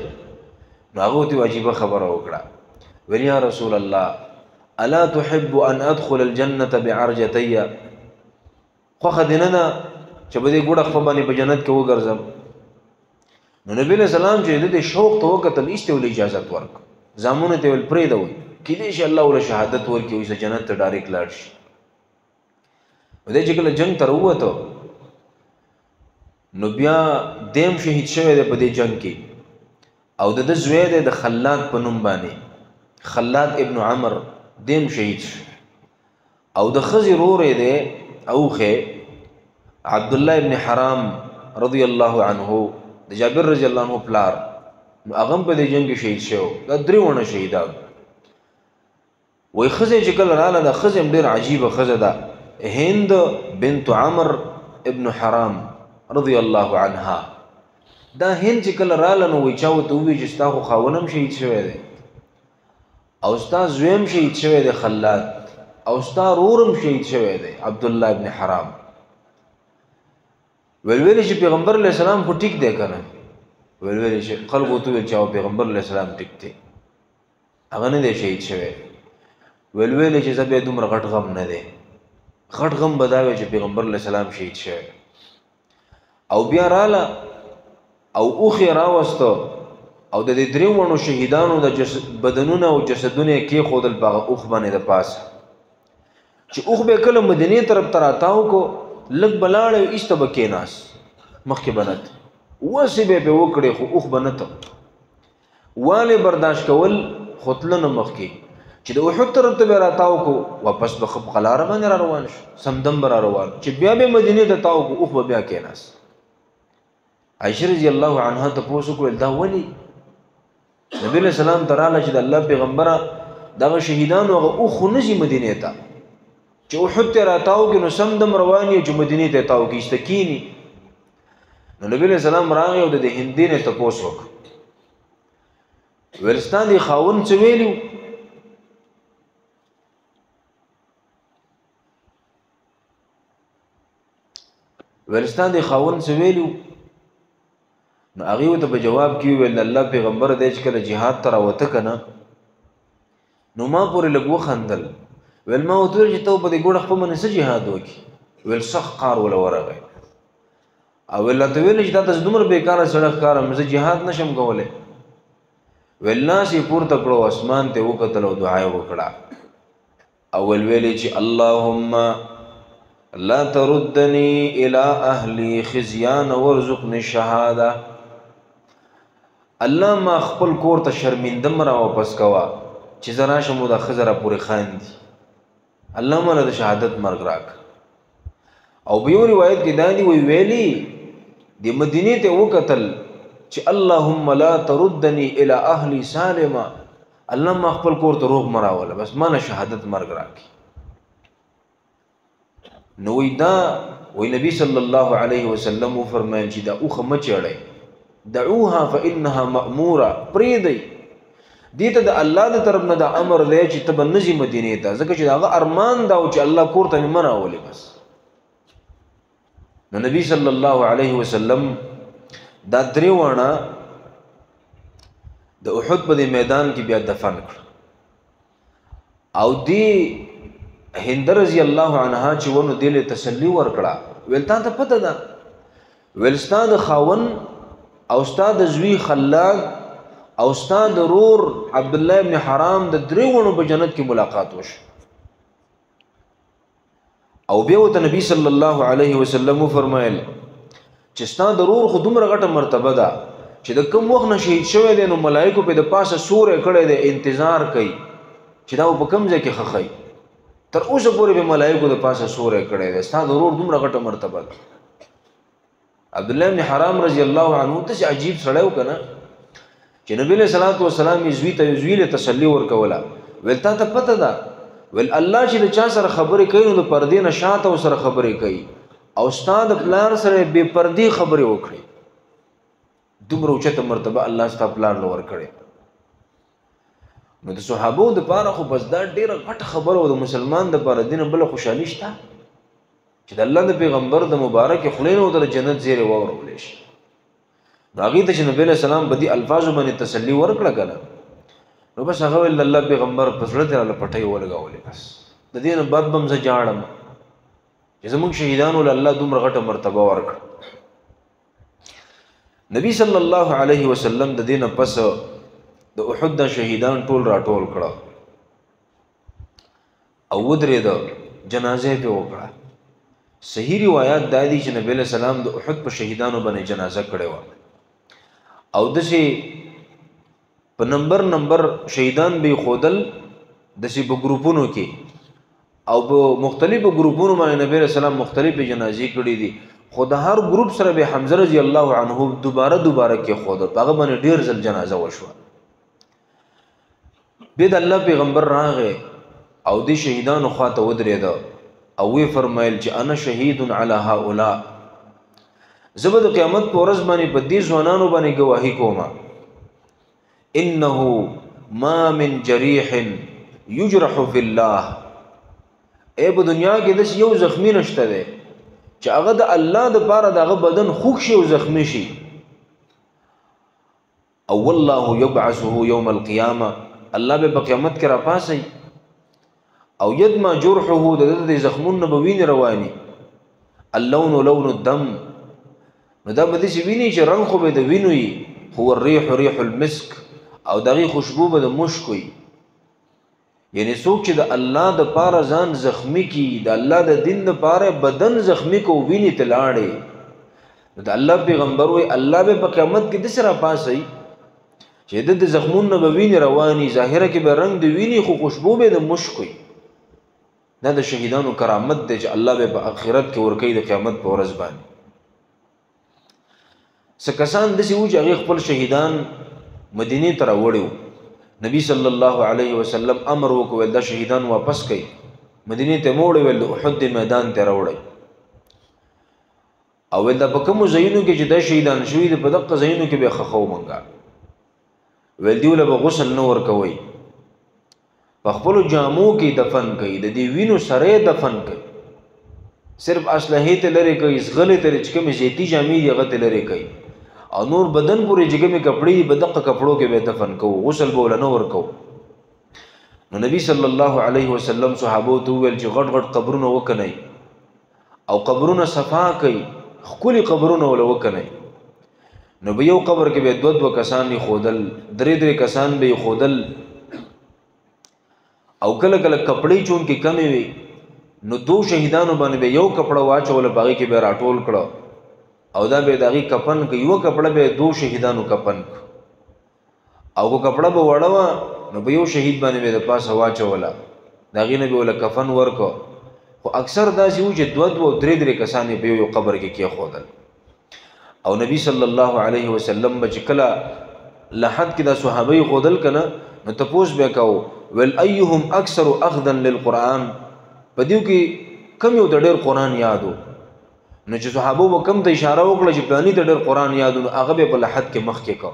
نو هغه ورته عجیبه خبره وکړه، ویل یا رسول الله الا تحب ان ادخل الجنة بعرجتي، خوښه دې نه ده چې په دې ګوډه خپل باندې په جنت کې وګرځم؟ نو نبی علیه السلام چې د دې شوق ته وکتل ایسته ولې اجازت ورکړه، زامنو ته ویل پرېږدوئ، کیدای شي الله ورله شهادت ورکړي او جنت ته ډایرکټ لاړ شي. نو دی چې کله جنګ ته راووته نو بیا دیم شهید شوی دی په دې جنگ کې او د زوی دی د خلاد په نوم باندې خلاد ابن عمر دیم شهید شو او د خزي رور دی اوخه عبد الله ابن حرام رضی الله عنه د جابر رضی الله عنه پلار نو هغه په دې جنگ کې شهید شو دا درې ونه شهیدان وای خزه چې کله رااله د خزه ډېر عجیبه خزه ده هند بنت عمر ابن حرام رضی الله عنها دا هند چې کله رااله نو وی چاو ته وی چې تاسو خاونم شهید شوی دی او استاد زویم شهید شوی دی خلاد او استاد رورم شهید شوی دی عبد الله ابن حرام ولویل چې پیغمبر علیه السلام کو ټیک دی کنه ولویل چې خلکو ته چې پیغمبر علیه السلام ټیک دی هغه نه دی شهید شوی ولویل چې زبې دومره غټ غم نه دی غټ غم بداوي چې پیغمبر علیه السلام شهید شوی او بیا رااله او اوخي راوستو او د دې درې ونو شهیدانو د بدنونه او جسدونه کې خودل باغ اوخ باندې د پاسه چې اوخ به کله مدینه طرف تراتاو کو لګ بلاړ ایسته بکیناس مخکې بنت وسی به وکړي خو اوخ بنت واله برداشت کول خپلن مخکې چې د احد طرف ته راتاو کو واپس به خپ قلار باندې روان شو سمدم بر روان چې بیا به مدینه ته تاو کو اوخ بیا کیناس عائشہ رضی الله عنها ته پوښتنه کول دا ونی نبی له سلام تراله چې د الله پیغمبره دغه شهیدانو هغه اوخ نشي مدینه ته چې احد ته راتاو کې نو سمدم رواني چې مدینه ته تاو کې استکینی نو نبی له سلام راغی او د هندینه ته پوښتنه ورستان دي خاون څه ویلو ورستان دي خاون څه ویلو نو هغه ته په جواب کې ویل الله پیغمبر دې چې کله jihad تر وته کنه نو ما پورې لګو خندل ول ما وته چې ته په دې ګوړه خپل منځ jihad وکي ول سخ قار ولا ورغه او ول ته ویل چې تاسو دومره بیکاره سړک کار مزه jihad نشم کوله ول ناس پورته کړو اسمان ته وکتل او دعا وکړه او ول ویل چې اللهم لا تردني الى اهلي خزيان وارزقني الشهاده الله ما خپل کور ته شرمنده مرا واپس کوا چې زرا شمو د خزره پوری خان دي الله مله د شهادت مرګ راک او په یو روایت کې دا دی وی ویلي د مدینه ته وکتل چې اللهم لا تردني الى اهلي سالما الله ما خپل کور ته روغ مرا ولا بس ما نه شهادت مرګ راک نو دا وی نبی صلی الله علیه وسلم فرمایي چې دا اوخه مچړی دعوها فانها مأموره پریدي دیته د الله د طرف نه د امر دی چې تب نزي مدینه ته ځکه چې هغه ارمان دا او چې الله کور ته منه ولې بس نو نبی صلی الله علیه وسلم دا دریوانه د احد په میدان کې بیا دفن کړ او دی هند رضی الله عنها چې ونه دله تسلی ورکړه ولتا ته پته ده ولستاد خاون او استاد زوی خلاد او استاد رور عبد الله ابن حرام د دریوونو په جنت کې ملاقات وش او بیا ته نبی صلی الله علیه وسلم فرمایل چې استاد رور خو دومره غټه مرتبه ده چې د کوم وخت نشهید شوی دی نو ملائکه په د پاسه سورې کړي د انتظار کوي چې دا په کوم ځای کې خخی تر اوسه پورې به ملائکه د پاسه سورې کړي دي استاد ضرور دومره غټه مرتبه ده عبد الله بن حرام رضی الله عنه ته عجیب سړیو کنه چې نبی له صلوات و سلام زوی له تسلی ورکوله ولتا ته پته ده ول الله چې چا سره خبرې کوي نو د پردې نه شاته سره خبرې کوي او استاد پلار سره بے پردی خبرې وکړي دومره اوچته مرتبه الله ستاسو پلار لور کړي نو د صحابو د پاره خو بس دا ډیره غټه خبره و د مسلمان د پاره دین بل خوشالي شته چې د الله د پیغمبر د مبارک خلینو د جنت زیره وورول شي راغی ته نبی له سلام بدی الفاظ باندې تسلی ورکړه کړه نو بس هغه ول الله پیغمبر پسړه ته له پټي ولګاولې بس د دین بعد بم ز جاړم چې زموږ شهیدانو له الله دومره غټه مرتبه ورکړه نبی صلی الله علیه وسلم د دینه پس د احد د شهیدان ټول راټول کړه او ودرې د جنازه په وکړه صحیح روایت دا دي چې نبی له سلام د احد په شهیدانو باندې جنازه کړې و او دسه په نمبر شهیدان به خودل دسه په ګروپونو کې او په مختلفو ګروپونو باندې نبی له سلام مختلفه جنازې کړې دي خود هر ګروپ سره به حمزه رضی الله عنه دوباره کې خود هغه باندې ډیر ځل جنازه وشوه به د الله پیغمبر راغې او د شهیدانو خواته ودرېده او وی فرمایل چې انا شهید علی هؤلاء زبد قیامت پر ورځ باندې په دې ځوانانو باندې گواہی کوم انه ما من جریح یجرح فی الله ای په دنیا کې د یو زخمی نشته ده چې هغه د الله د پاره دغه بدن خوښ شي او زخمی شي او والله یبعثه یوم القیامه الله به قیامت کې را پاسي او یدما جرحه د زخمون نبوین رواني اللون لون الدم نو دا به دې ویني چې رنگ خو به د وینوي هو الريح ريح المسك او دغه خوشبو به د مشک وي یعنی څوک چې د الله د پاره ځان زخمی کی د الله د دین د پاره بدن زخمی کو ویني تلاړي د الله پیغمبر وي الله به په قیامت کې د سره پاسي چې د زخمون نبوین رواني ظاهره کې به رنگ د ویني خو خوشبو به د مشک وي دا د شهیدانو کرامت دی چې الله به په آخرت کې ورکوي د قیامت په ورځ باندې څه کسان داسې وو چې هغې خپل شهیدان مدینې ته راوړي نبی صلی الله علیه وسلم امر وکړ ویل دا شهیدان واپس کړئ مدینې ته موړی ویل د احد میدان ته راوړئ او ویل دا په کومو ځایونو کې چې دا شهیدان شوي دي په دغه ځایونو کې به خخو منګه ویل دیوله به غسل نه ورکوئ په خپلو جامو کې دفن کوي د دې وینو سره دفن کوي صرف اسلحې ته لري کوي زغلې ته چې کومې زیتی جامې دي هغه ته لري کوي او نور بدن پورې چې کومې کپړې په دغه کپړو کې به دفن کوو غسل به ولنه ورکو نو نبی صلی الله علیه وسلم صحابو ته ویل چې غټ غټ قبرونه وکنئ او قبرونه صفا کوي ښکلي قبرونه ولا وکنئ نو به یو قبر کې به دوه کسان خودل درې کسان به خودل او کله کله کپړې چون کې کمی وي نو دو شهیدانو باندې به یو کپړه واچول باغی کې به راټول کړه او دا به دغه کفن کې یو کپړه به دو شهیدانو کفن او کو کپړه به وړوا نو به یو شهید باندې به د پاسه واچولا دغه نه به ول کفن ورکو خو اکثر دا چې و چې دوه درې کسان په یو قبر کې خودل او نبی صلی الله علیه وسلم چې کله لحد کې د صحابه خودل کنه نو تپوس به کاو ول ايهم اکثر اخذا للقران پدیو کې کم یو د ډېر قران یادو نو چې صحابه وکم ته اشاره وکړه چې پلاني د ډېر قران یادو هغه به په لحد کې مخ کې کو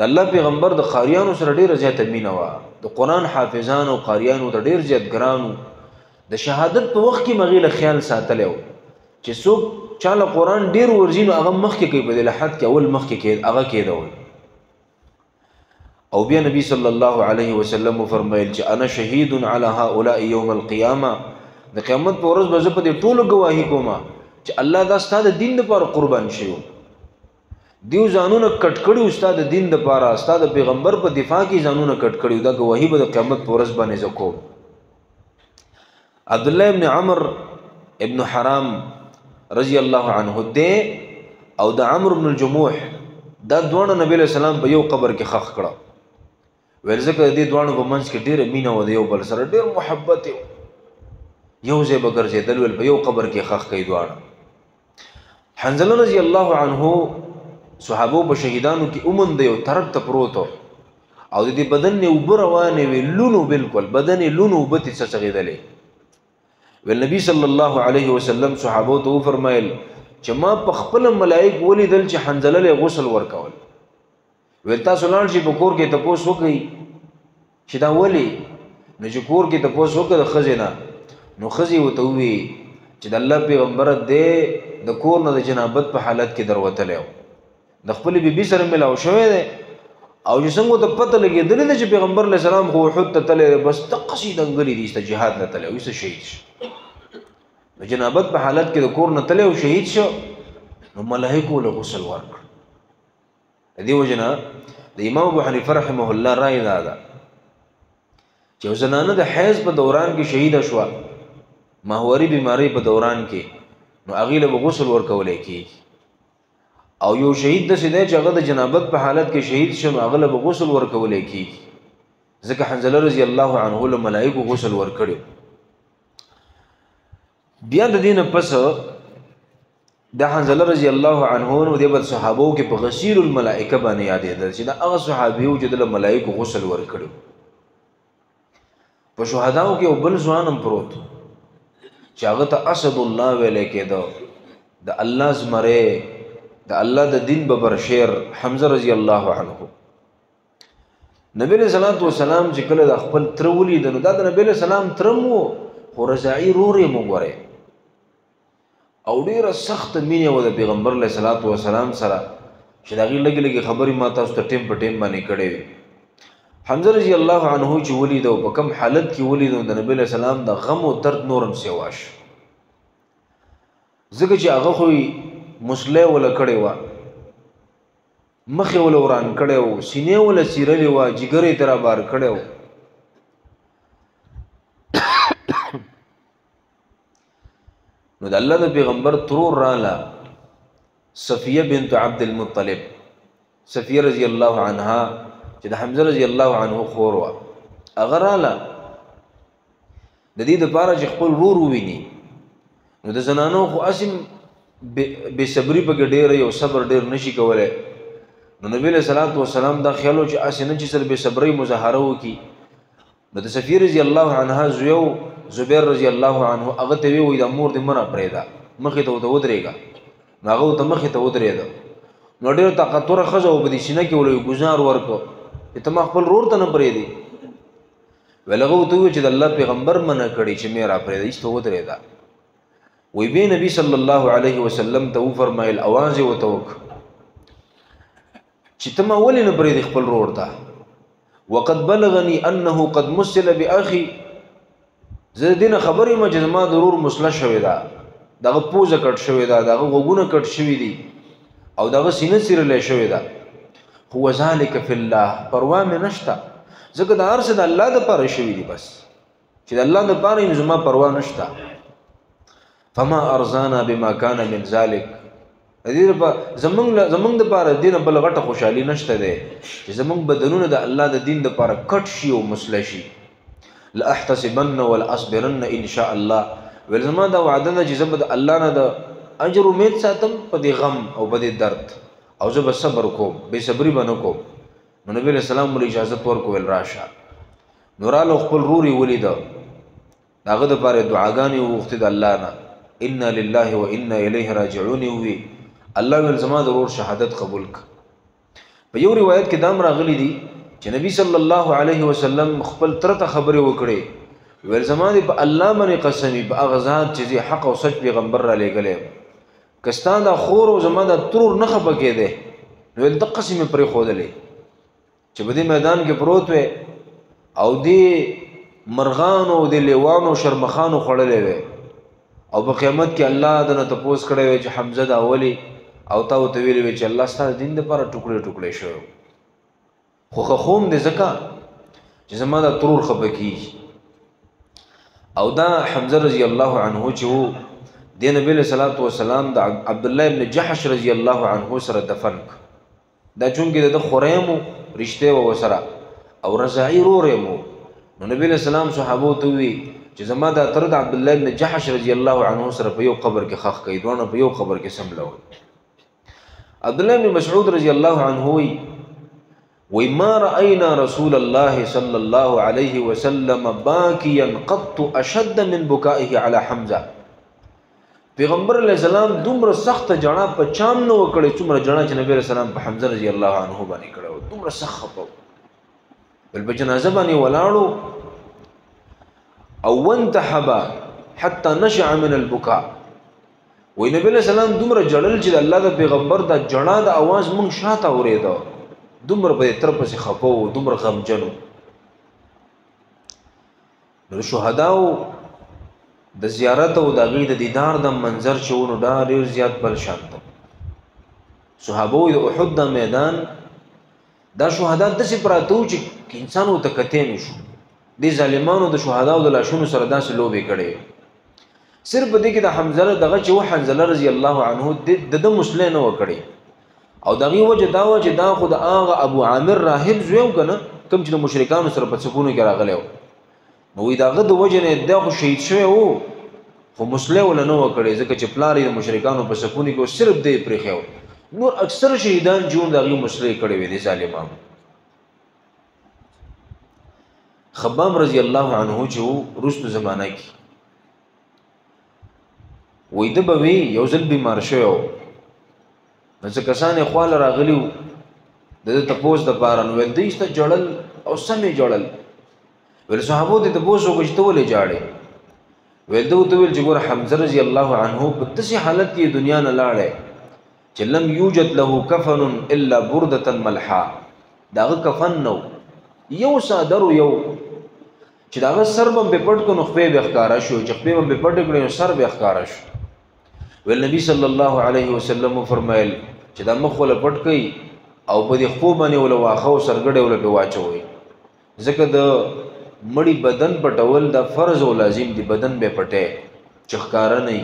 د الله پیغمبر د قاریانو سره ډېر زیات مینه وا د قران حافظان او قاریانو د ډېر زیات ګرانو د شهادت په وخت کې مغیله خیال ساتلو چې څوک چاله قران ډېر ورزینو هغه مخ کې کوي په لحد کې اول مخ کې هغه کېدو او بیا نبی صلی الله علیه وسلم فرمایل چې انا شهید علی هؤلاء یوم القیامه د قیامت په ورځ به زه په دې ټولو گواهی کوم چې الله دا ستاسو د دین لپاره قربان شوی دیو ځانونه کټ کړي استاد دین لپاره استاد پیغمبر په دفاع کې ځانونه کټ کړي دا گواهی به د قیامت په ورځ باندې زکو عبد الله ابن عمرو ابن حرام رضی الله عنه دې او د عمرو بن الجموح دا دوه نبی له سلام په یو قبر کې خخ کړه ول ځکه دې دوانو په منځ کې ډېر مینه و دی یو بل سره ډېر محبت یو ځای به ګرځېدل ول په یو قبر کې خخ کوي دوانه حنظله رضی الله عنه صحابو په شهیدانو کې اومند یو طرف ته پروت او د دې بدن نه وبر روانه وی لونو بالکل بدن لونو وبتی څڅغېدلې ول نبی صلی الله علیه وسلم صحابو ته فرمایل چې ما په خپل ملائک ولیدل چې حنظله له غسل ورکول ول تاسو لاړ شي په کور کې تاسو وکړئ چې دا ولی نو چې کور کې تاسو وکړه خزینه نو خزي وته وی چې د الله پیغمبر دې د کور نه د جنابت په حالت کې دروتلو د خپل بیبي سره ملاو شوې ده او چې څنګه ته پته لګېدلې چې پیغمبر علیه السلام خو وحد ته تللی بس تقصید انګری دي ست جهاد نه تللی او شهید شو د جنابت په حالت کې د کور نه تللی او شهید شو نو ملائکه له غسل ورکړ دې وجنا د امام ابو حنیفه رحمه الله رائے دا چې زنانه د حیض په دوران کې شهید شو ماهواري بیماری په دوران کې نو هغې له به غسل ورکولی کېږي او یو شهید داسې دی چې هغه د جنابت په حالت کې شهید شي نو هغه له به غسل ورکولی کېږي ځکه حنظله رضی الله عنه له ملایکو غسل ورکړی. بیا د دې نه پس د حنظله رضی الله عنه نو د بل صحابو کې په غسیل الملائکه باندې یادېدل چې دا هغه صحابي و چې د ملایکو غسل ورکړی. په شهداو کې یو بل ځوان هم پروت چې هغه ته اسد الله ویلی کېده د الله زمری د الله د دین ببرشیر حمزه رضی الله عنه. نبی علیہ الصلوۃ والسلام چې کله د خپل تره ولید نو دا د نبی علیہ السلام تره مو خو رضاعي رور یې مو ګورئ او ډېره سخته مینه وه د پیغمبر علیه الصلوۃ والسلام سره چې د هغې لږې لږې خبرې ما تاسو ته ټیم په ټیم باندې کړې وې. حمزه رضی الله عنه چې ولید او په کوم حالت کې ولید د نبی علیہ السلام د غم او درد نور هم سیوا شو ځکه چې هغه خو مسله وله کړې وه مخې وله وران کړی و سینې وله څیرلې وه جګر یې ترې بار کړی و. نو د الله د پیغمبر ترور راله صفیه بنت عبد المطلب صفیه رضی الله عنها چې د حمزه رضی الله عنه خور وه هغه راله د دې دپاره چې خپل ورور وویني. نو د زنانو خو هسې بې صبري پکې ډېره یو صبر ډېر نشي کولی. نو نبی علیہ الصلوۃ والسلام دا خیال و چې هسې نه چې سره بې صبرۍ مظاهره وکړي. نو د صفیه رضی الله عنها زوی زبیر رضی الله عنه هغه ته وی دا مور دې مه راپرېږده مخې ته ورته ودرېږه. نو هغه ورته مخې ته ودرېده. نو ډېره طاقتوره ښځه وه په دې سینه کې ورله ګزار ورکړه چې ته ما خپل ورور ته نه پرېږدې. ویل هغه ورته وویل چې د الله پیغمبر منع کړي چې مې راپرېږده هېڅ ته ودرېده. وی بیا نبی صلی الله علیه وسلم ته وفرمایل اواز یې ورته وکړه چې ته ما ولې نه پرېږدې خپل ورور ته وقد بلغني انه قد مسل باخي زه د دې نه خبر یم چې زما د ورور مسله شوې ده د هغه پوزه کټ شوې ده د هغه غوږونه کټ شوي دي او د هغه سینه څیرلی شوې ده خو وذلک فی الله پروا مې نشته ځکه د هر څه د الله دپاره شوي دي بس چې د الله دپاره یې زما پروا نشته. فما ارزانا بما كان من ذلك زمونږ دپاره د دې نه بله غټه خوشحالي نشته دی چې زمونږ بدنونه د الله د دین دپاره کټ شي او مسله شي. لاحتسبن ولاصبرن ان شاء الله ویل زما دا وعده ده چې زه به د الله نه د اجر امید ساتم په دې غم او په دې درد او زه به صبر کوم بې صبري به نه کوم. نو نبي علیہ السلام ورته اجازت ورکړو ویل راشه. نو راله خپل ورور یې ولیده د هغه دپاره دعاګانې وغوښتې د الله نه انا لله و انا الیه راجعون وی الله ویل زما د ورور شهادت قبول ک. په یو روایت کې دام راغلی دی چې نبی صلی الله علیه وسلم خپل تره ته خبرې وکړې ویل زما دې په الله باندې قسمي په هغه ذات چې حق او سچ پیغمبر را لېږلی که ستا دا خور او زما دا ترور نه خفه کېدی نو ویل دقسې مې پرېښودلی چې په دې میدان کې پروت وی او دې مرغانو او دې لیوانو شرمخانو خوړلی وی او په قیامت کې الله دنه تپوس کړی وی چې حمزه دا ولي او تا ورته ویلي وی چې الله ستا د دین دپاره ټوکړې ټوکړې شوی خو خخوم دې ځکه چې زما دا ترور خفه کېږي. او دا حمزه رضی الله عنه چې و دې نبي علیه صلات وسلام د عبدالله ابن جحش رضی الله عنه سره دفن ک. دا چونکې د خوریم رشته و سره او رضاعي رور یې مو نو نبي علیه السلام صحابو ته وی چې زما دا تره د عبدالله ابن جحش رضی الله عنه سره په یو قبر کې خښ کړي دواړه په یو قبر کې سملول. عبدالله ابن مسعود رضی الله عنه وی ما رأينا رسول الله صلى الله عليه وسلم باكيا قط اشد من بكائه على حمزه. پیغمبر علیہ السلام دومره سخت جړه په چام نه وکړي څومره جړه چې نبی رسول الله په حمزه رضی الله عنه باندې کړو دومره سخت خپو بل په جنازه باندې ولاړو او وانتحب حتى نشع من البكاء. وی نبی علیہ السلام دومره جړل چې الله د پیغمبر د جړه د आवाज مونږ شاته اوریدو دومره په تر پسې خپو دومره غمجنو. نو شهداو د زیارت او د غي د دیدار د منظر شونو ډېر زیات بل شانت صحابه د احد د میدان دا شهدا د سي پراتو چې انسانو ته کته نشو دي ظالمانو د شهداو د لاشونو سره داسې لوبي کړي صرف دې کې د حنظله دغه چې و حنظله رضی الله عنه د مسلې نه وکړي او دغه وجه دا و چې دا خو د هغه ابو عامر راهب زوی کنه کوم چې مشرکانو سره په سکونو کې راغلی نو وی داغه د وجه نه دا خو شهید شوی وو خو مسلې ولا نه وکړي ځکه چې پلار یې مشرکانو په سکونو کې صرف دې پرېخو نور اکثر شهیدان جون دغه مسلې کړي وي دي ظالمان خباب رضی الله عنه چې رستو زمانہ کې وې د بوي یو ځل بیمار شوی نو څه کسان خپل راغلیو د تپوس د پاره نو ول دیسته جړل او سمې جړل ول صحابو د تپوس وګشته ولې جاړي ول دوی ول چې ګور حمزه رضی الله عنه په داسې حالت کې دنیا نه لاړې چې لم یوجد له کفن الا برده ملحا داغه کفن نو یو صادر یو چې داغه سر بم په پټ کو نو خپې به ښکارا شو چې خپې بم په پټ کړي سر به ښکارا شو ول نبی صلی الله علیه وسلم فرمایل چې دا مخ ول پټ کړي او په دې خو باندې ول واخو سرګړې ول په واچوي ځکه د مړی بدن پټول د فرض او لازم دی بدن به پټه چخکارا نه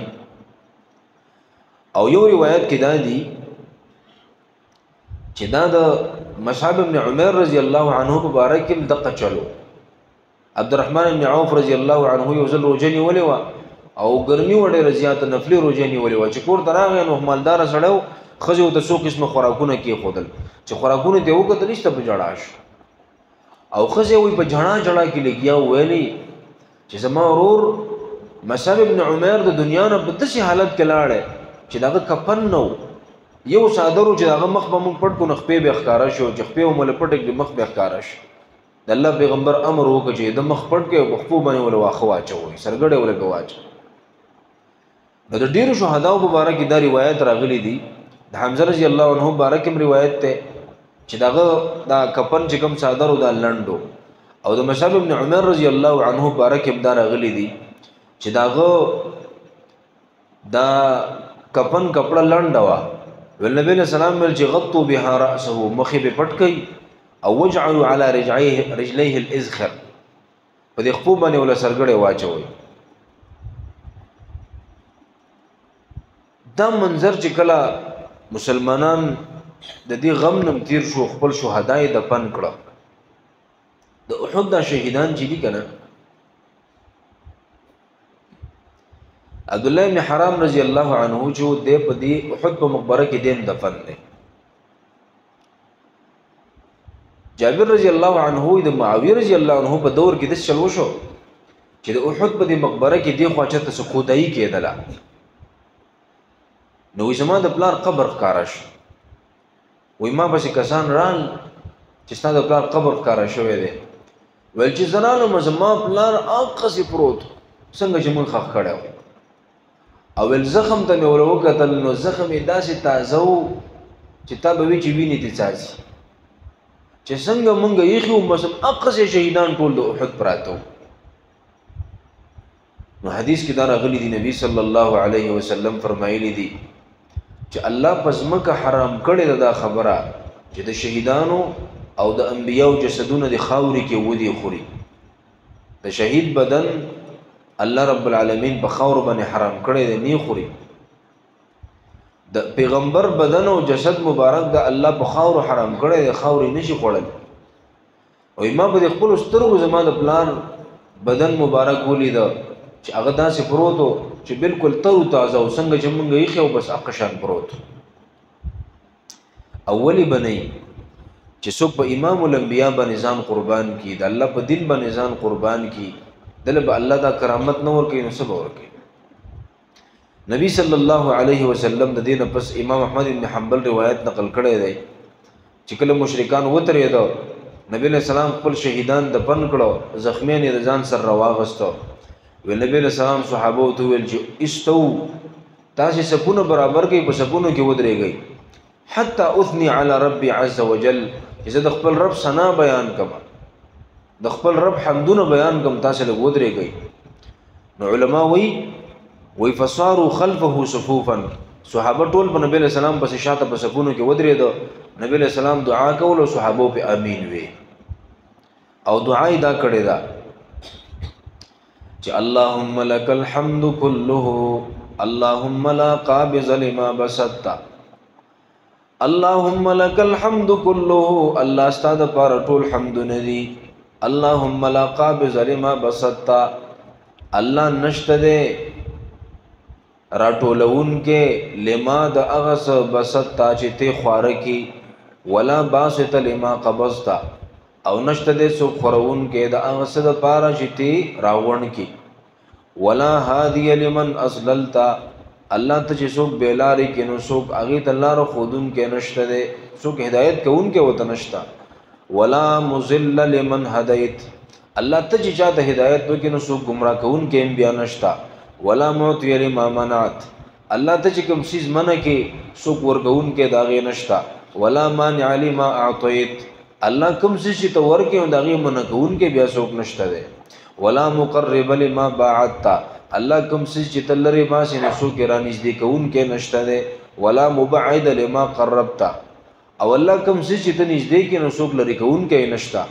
او یو روایت کې دا دی چې دا د مصعب بن عمر رضی الله عنه مبارک دقه چلو عبدالرحمن بن عوف رضی الله عنه یو ځل روزنی ولې وا او ګرمي وړه رضیات نفلی روزنی ولې وا چې کور دراغه نو مالدار سړیو خزو ته څو قسمه خوراکونه کې خودل چې خوراکونه ته وکړل نشته په جړاش او خزه وي په جړا کې لګیا ویلي چې زما ورور مصعب بن عمر د دنیا نه په داسې حالت کې لاړ چې داغه کفن نو یو صادرو چې داغه مخ به مونږ پټ کو نخپې به ښکارا شو چې خپې مول پټک د مخ به ښکارا شو د الله پیغمبر امر وکړي چې د مخ پټ کې خپو باندې ول واخو واچوي سرګړې ول بواچ نو د ډیرو شهداو مبارک دا روایت راغلي دي د حمزه رضی الله عنه مبارک روایت ته چې دا کفن چې کوم صادرو دا لندو او د مصعب بن عمر رضی الله عنه مبارک دا راغلي دي چې دا کفن کپڑا لنډوا ول نبی له سلام ول چې غطوا بها راسه مخې به پټ کړي او وجعلوا على رجليه الازخر په دې خپل باندې ول سرګړې واچوي دا منظر چې کله مسلمانان د دې غم نم تیر شو خپل شهداي د پن کړه د احد د شهیدان چې دي کنه عبد الله بن حرام رضی الله عنه جو د په دې احد په مقبره کې دیم دفن دی جابر رضی الله عنه د معاویه رضی الله عنه په دور کې د چلو شو چې د احد په دې مقبره کې دی خواچه ته سقودای کېدله نو زما د پلار قبر ښکارا شو وای ما بس کسان ران چې ستاسو د پلار قبر ښکارا شوی دی ول چې زنانو مزما پلار اقصی پروت څنګه چې مون خخ کړو او ول زخم ته مې وروکتل نو زخم یې داسې تازه و چې تا به وی چې ویني دي څاځي چې څنګه مونږ یې خو مسم اقصی شهیدان ټول د احد پراتو نو حدیث کې دا راغلی دی نبی صلی الله علیه وسلم فرمایلی دی چې الله پزمکه حرام کړی دا خبره چې د شهیدانو او د انبیانو جسدونه د خاوري کې ودی خوري د شهید بدن الله رب العالمین په خاور باندې حرام کړی دی نه خوري د پیغمبر بدن او جسد مبارک د الله په خاور حرام کړی دی خاوري نشي خوړل او ما په خپل سترګو زما د پلان بدن مبارک ولید چې هغه داسې پروتو چې بالکل تر تازه او څنګه چې مونږ یې خو بس اقشان پروت اولی بنئ چې څوک په امام الانبیاء باندې ځان قربان کی د الله په دین باندې ځان قربان کی دله به الله دا کرامت نور کوي نو سبا ور کوي نبی صلی الله علیه وسلم د دین پس امام احمد بن حنبل روایت نقل کړی دی چې کله مشرکان وترې دو نبی علیہ السلام خپل شهیدان د پن کړو زخمیان یې ځان سره راوغستو وی نبی علیہ السلام صحابو ته ویل چې استو تاسو سپونه برابر کې په سپونو کې ودرېږئ حتی اثني علی ربي عز وجل چې د خپل رب ثنا بیان کما د خپل رب حمدونه بیان کوم تاسو له ودرېږئ نو علما وی فصاروا خلفه صفوفا صحابه ټول په نبی علیہ السلام پس شاته په سپونو کې ودرېدو نبی علیہ السلام دعا کول او صحابه په امین وی او دعای دا کړی دا چې اللهم لك الحمد كله اللهم لا قابض لما بسطت اللهم لك الحمد كله الله ستاد پر ټول حمد ندي اللهم لا قابض لما بسطت الله نشته دے راټولون کې لما د اغس بسطت چې ته خواره کی ولا باسط لما قبضت او نشته دے سو خورون کې د اغس د پاره چې ته راوړن کی ولا هادي لمن اصللت الله ته چې څوک بیلاری کې نو څوک اغه ته الله رو خودون کې نشته دے څوک هدایت کوون کې وته نشتا ولا مذل لمن هديت الله ته چې چاته هدایت وکړي نو څوک گمراه کوون کې بیا نشتا ولا معطي لما منعت الله ته چې کوم چیز منع کې څوک ورګون کې داغه نشتا ولا مانع لما اعطيت الله کوم څه ته ورکې او داغه منع کوون کې بیا څوک نشته دے ولا مقرب لما باعدت الله کوم څه چې تلری ما سي نسو کې را نږدې کوون کې نشته دے ولا مبعد لما قربت او الله کوم څه چې ته نږدې کې نسو لري کوون کې نشته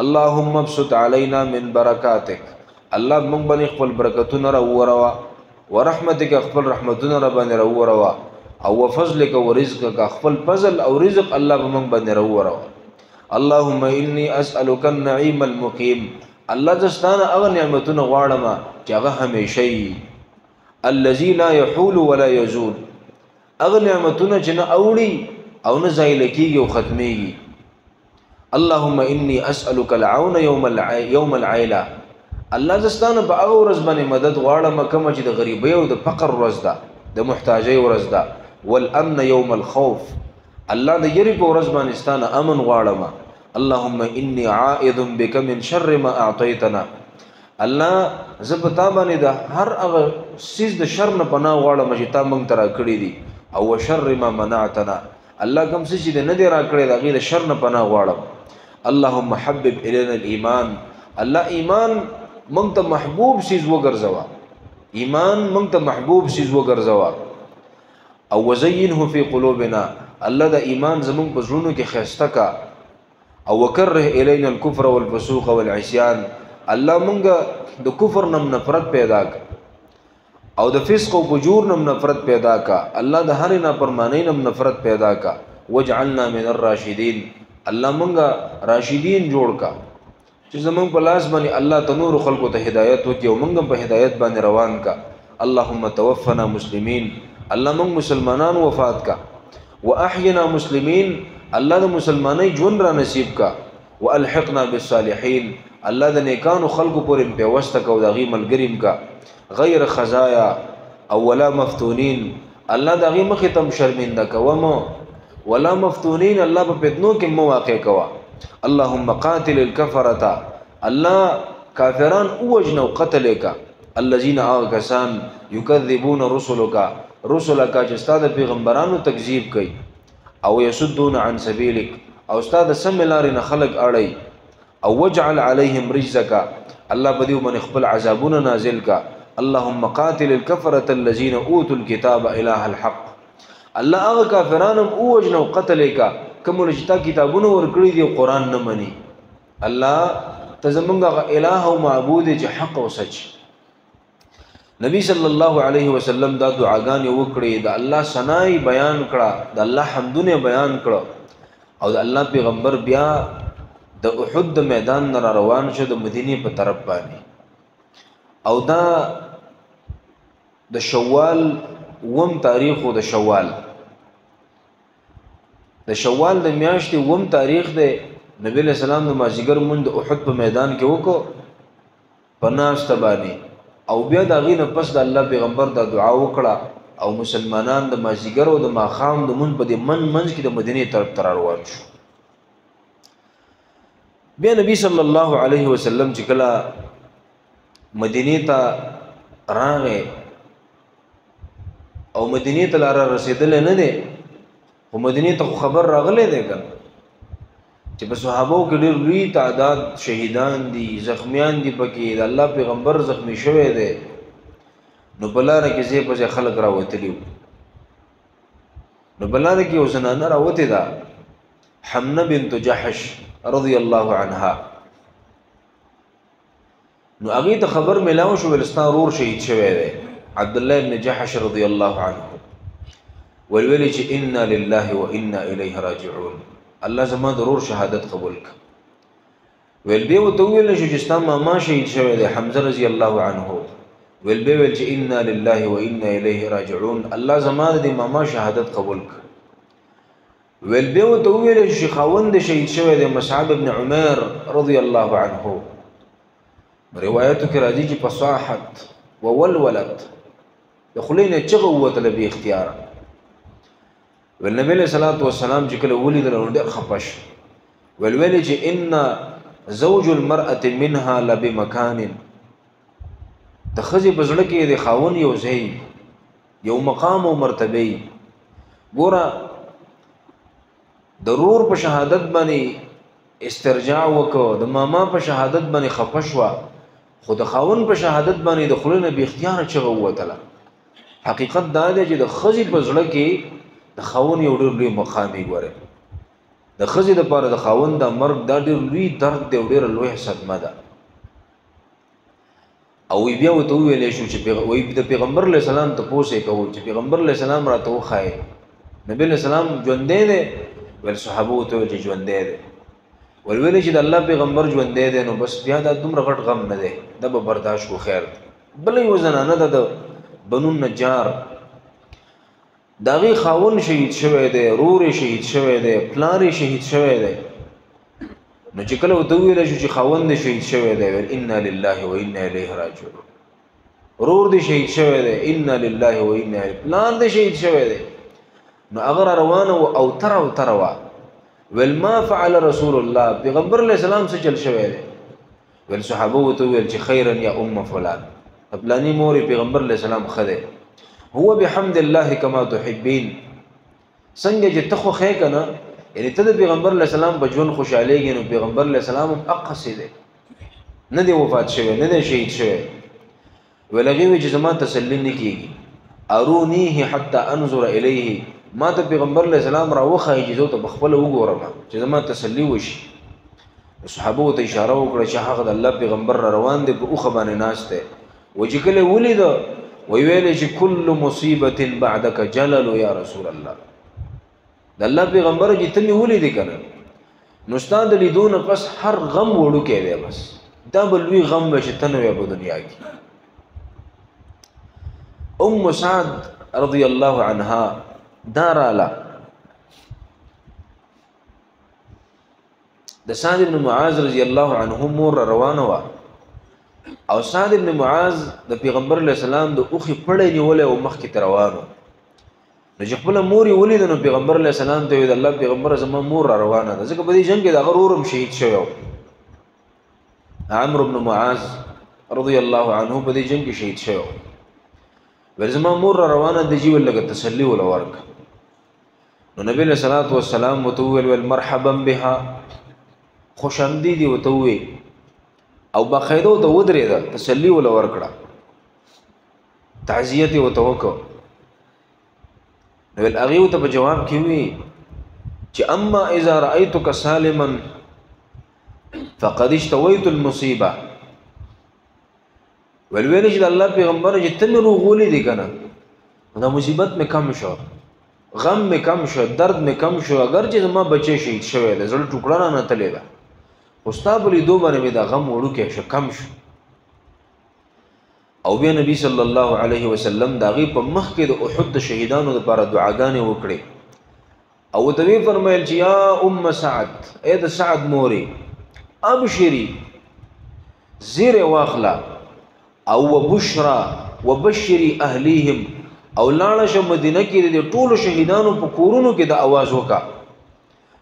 اللهم ابسط علينا من برکاتک الله موږ باندې خپل برکتونه را وروا ورحمتک خپل رحمتونه را باندې را وروا او وفضلک ورزقک خپل فضل او رزق الله موږ باندې را وروا اللهم اني اسالک النعيم المقيم الله زستانه هغه نعمتونه غواړم چې هغه همیشئ الذي لا يحول ولا يزول هغه نعمتونه چې نه اوړي او نه زایل کیږي او ختميږي اللهم اني اسالك العون يوم العيله الله زستانه په هغه ورځ باندې مدد غواړم کوم چې د غریبۍ او د فقر ورځ ده د محتاجۍ ورځ ده والامن يوم الخوف الله د یری په ورځ باندې ستانه امن غواړم اللهم اني عائذ بك من شر ما اعطيتنا الله زبتا باندې د هر هغه سیز د شر نه پناه غواړم چې تا موږ ترا کړی دي او شر ما منعتنا الله کوم څه چې نه دی را کړی د غیر شر نه پناه غواړم اللهم حبب الينا الايمان الله ایمان موږ ته محبوب سیز وګرځوا ایمان موږ ته محبوب سیز وګرځوا او وزينه في قلوبنا الله د ایمان زموږ په زړونو کې خسته کا او وکره الینا الكفر والفسوق والعصيان الله موږ د کفر نم نفرت پیدا کا او د فسق او فجور نم نفرت پیدا کا الله د هر نه پرمانه نم نفرت پیدا کا وجعلنا من الراشدين الله موږ راشدین جوړ کا چې زمون په لاس باندې الله تنور خلقو ته هدایت وکي او موږ په هدایت باندې روان کا اللهم توفنا مسلمین الله موږ مسلمانان وفات کا واحينا مسلمین الله د مسلمانۍ ژوند را نصیب کا والحقنا بالصالحین الله د نیکانو خلقو پورې په واسطه کو د غي ملګریم کا غیر خزایا او ولا مفتونین الله د غي مخ تم شرمنده کوم ولا مفتونین الله په پدنو کې مواقع کوا اللهم قاتل الكفرة الله کافران اوجنو قتلک الذين اغسان يكذبون رسلك چې استاد پیغمبرانو تکذیب کوي او يسدون عن سبيلك او استاد سملار نه خلق اړي او وجعل عليهم رجزك الله بدیو من خپل عذابون نازل کا اللهم قاتل الكفرة الذين اوتوا الكتاب اله الحق الله هغه کافرانو اوجنو قتلک کوم چې تا کتابونه ورکړي دي قران نه مني الله ته زمونږ الہ او معبود چې حق او سچ نبی صلی الله علیه وسلم دا دعاګانې وکړي د الله ثنائی بیان کړه د الله حمدونه بیان کړه او د الله پیغمبر بیا د احد میدان نه روان شو د مدینه په طرف باندې او دا د شوال وم تاریخ او د شوال د میاشتې وم تاریخ دی نبی له سلام د مازیګر مونږ د احد په میدان کې وکړو پناست باندې او بیا دا غینه پس د الله پیغمبر دا دعا وکړه او مسلمانان د مازیګر او د ماخام د مونږ په دې منځ کې د مدینه طرف تر روان شو بیا نبی صلی الله علیه وسلم چې کله مدینه ته راغی او مدینه ته لار رسیدل نه دی خو مدینه ته خبر راغلی دی کنه چې په صحابو کې ډېر لوی تعداد شهیدان دي زخمیان دي پکې د الله پیغمبر زخمی شوی دی نو بلاره کې زی په خلک راوتلیو نو بلاره کې وسنانه راوته ده حمنه بنت جحش رضی الله عنها نو هغه ته خبر ملاو شو ولستا ورور شهید شوی دی عبد الله بن جحش رضی الله عنه ولویل چې انا لله وانا الیه راجعون الله زما ضرور شهادت قبول ک ول به وته ویل شو چې ستا ماما شهید شوی دی حمزه رضی الله عنه ول به ویل چې انا لله وانا الیه راجعون الله زما د ماما شهادت قبول ک ول به وته ویل چې خاوند شهید شوی دی مصعب بن عمر رضی الله عنه روایتو کې راځي چې فصاحت وولولت دخلینه چغه وته به اختیار والنبي عليه الصلاه والسلام چې کله ولید له ډېر خپش ولویل چې ان زوج المرأة منها لبمكان د خزي بزړه کې د خاون یو ځای یو مقام او مرتبه ګوره ضرور په شهادت باندې استرجاع وکړه د ماما په شهادت باندې خپشوا خو د خاون په شهادت باندې د خلونو به اختیار چغه وته حقیقت دا دی چې د خزي بزړه کې د خاون یو ډېر لوی مقامي ګوره د خزي د پاره د خاون د مرګ دا ډېر لوی درد دی ډېر لوی صدمه ده او بیا وته ویلې شو چې د پیغمبر علیه السلام ته پوښتنه کوي چې پیغمبر علیه السلام راته وخایي نبی علیه السلام ژوندې دی ول صحابه ته چې ژوندې دی ولویل چې د الله پیغمبر ژوندې دی نو بس بیا دا دومره غټ غم نه دی د به برداشت کو خیر بل یو زنانه د بنو نجار داغي خاون شهید شوی دی رور شهید شوی دی پلار شهید شوی دی نو چې کله وته ویل چې خاون شهید شوی دی ول انا لله وانا الیه راجعون رور دی شهید شوی دی انا لله وانا الیه پلار دی شهید شوی دی نو اگر روانه او تروا ول ما فعل رسول الله پیغمبر علیہ السلام څه چل شوی دی ول صحابه وته ویل چې خیرا یا ام فلان پلانی مور پیغمبر علیہ السلام خده هو بحمد الله كما تحبين څنګه چې تخو خې کنه یعنی ته د پیغمبر علیہ السلام بجون خوشاليږي نو پیغمبر علیہ السلام هم اقصده نه دی وفات شوی نه دی شهید شوی ولغي چې زما تسلی نه کیږي ارونيه حتى انظر اليه ما ته پیغمبر علیہ السلام را وخه اجازه ته بخپل وګورم چې زما تسلی وشي صحابه ته اشاره وکړه چې هغه د الله پیغمبر روان دي په اوخه باندې ناشته وجکله ولید ویل چې کل مصیبه بعدك جلل یا رسول الله د الله پیغمبر چې ته ولید کنه نو استاد لیدون پس هر غم وړو کې دی بس دا بلوي غم چې تنوي په دنیا کې ام سعد رضی الله عنها دارالا د سعد بن معاذ رضی الله عنه مور روانه وا او سعد بن معاذ د پیغمبر علیہ السلام د اوخي پړې نیولې او مخ کې روانو نو چې خپل مور یې ولید نو پیغمبر علیہ السلام ته د الله پیغمبر زما مور روانه ده ځکه په دې جنگ کې د غرورم شهید شوی عمرو بن معاذ رضی الله عنه په دې جنگ کې شهید شوی ورزما مور روانه د جیول لګ تسلی ول ورک نو نبی له صلوات و سلام متول والمرحبا بها خوش آمدیدی وتوي او باقاعده د ودرې ده تسلی ول ورکړه تعزیت وتوکو نو الاغیو ته په جواب کې وی چې اما اذا رايتك سالما فقد اشتويت المصيبه ولویل چې الله پیغمبر چې تم روغولې دي کنه دا مصیبت مې کم شو غم مې کم شو درد مې کم شو اگر چې ما بچي شهید شوی د زړه ټوکړه نه تللی دا استاد لې دوه باندې دا غم وړو کې شو کم شو او بیا نبی صلی الله علیه وسلم دا غي په مخ کې د احد شهیدانو لپاره دعاګانې وکړي او دوی فرمایل چې یا ام سعد اې د سعد موري ابشری زیر واخلا او وبشرا وبشري اهليهم او لاړه شه مدینه کې د ټولو شهیدانو په کورونو کې د आवाज وکا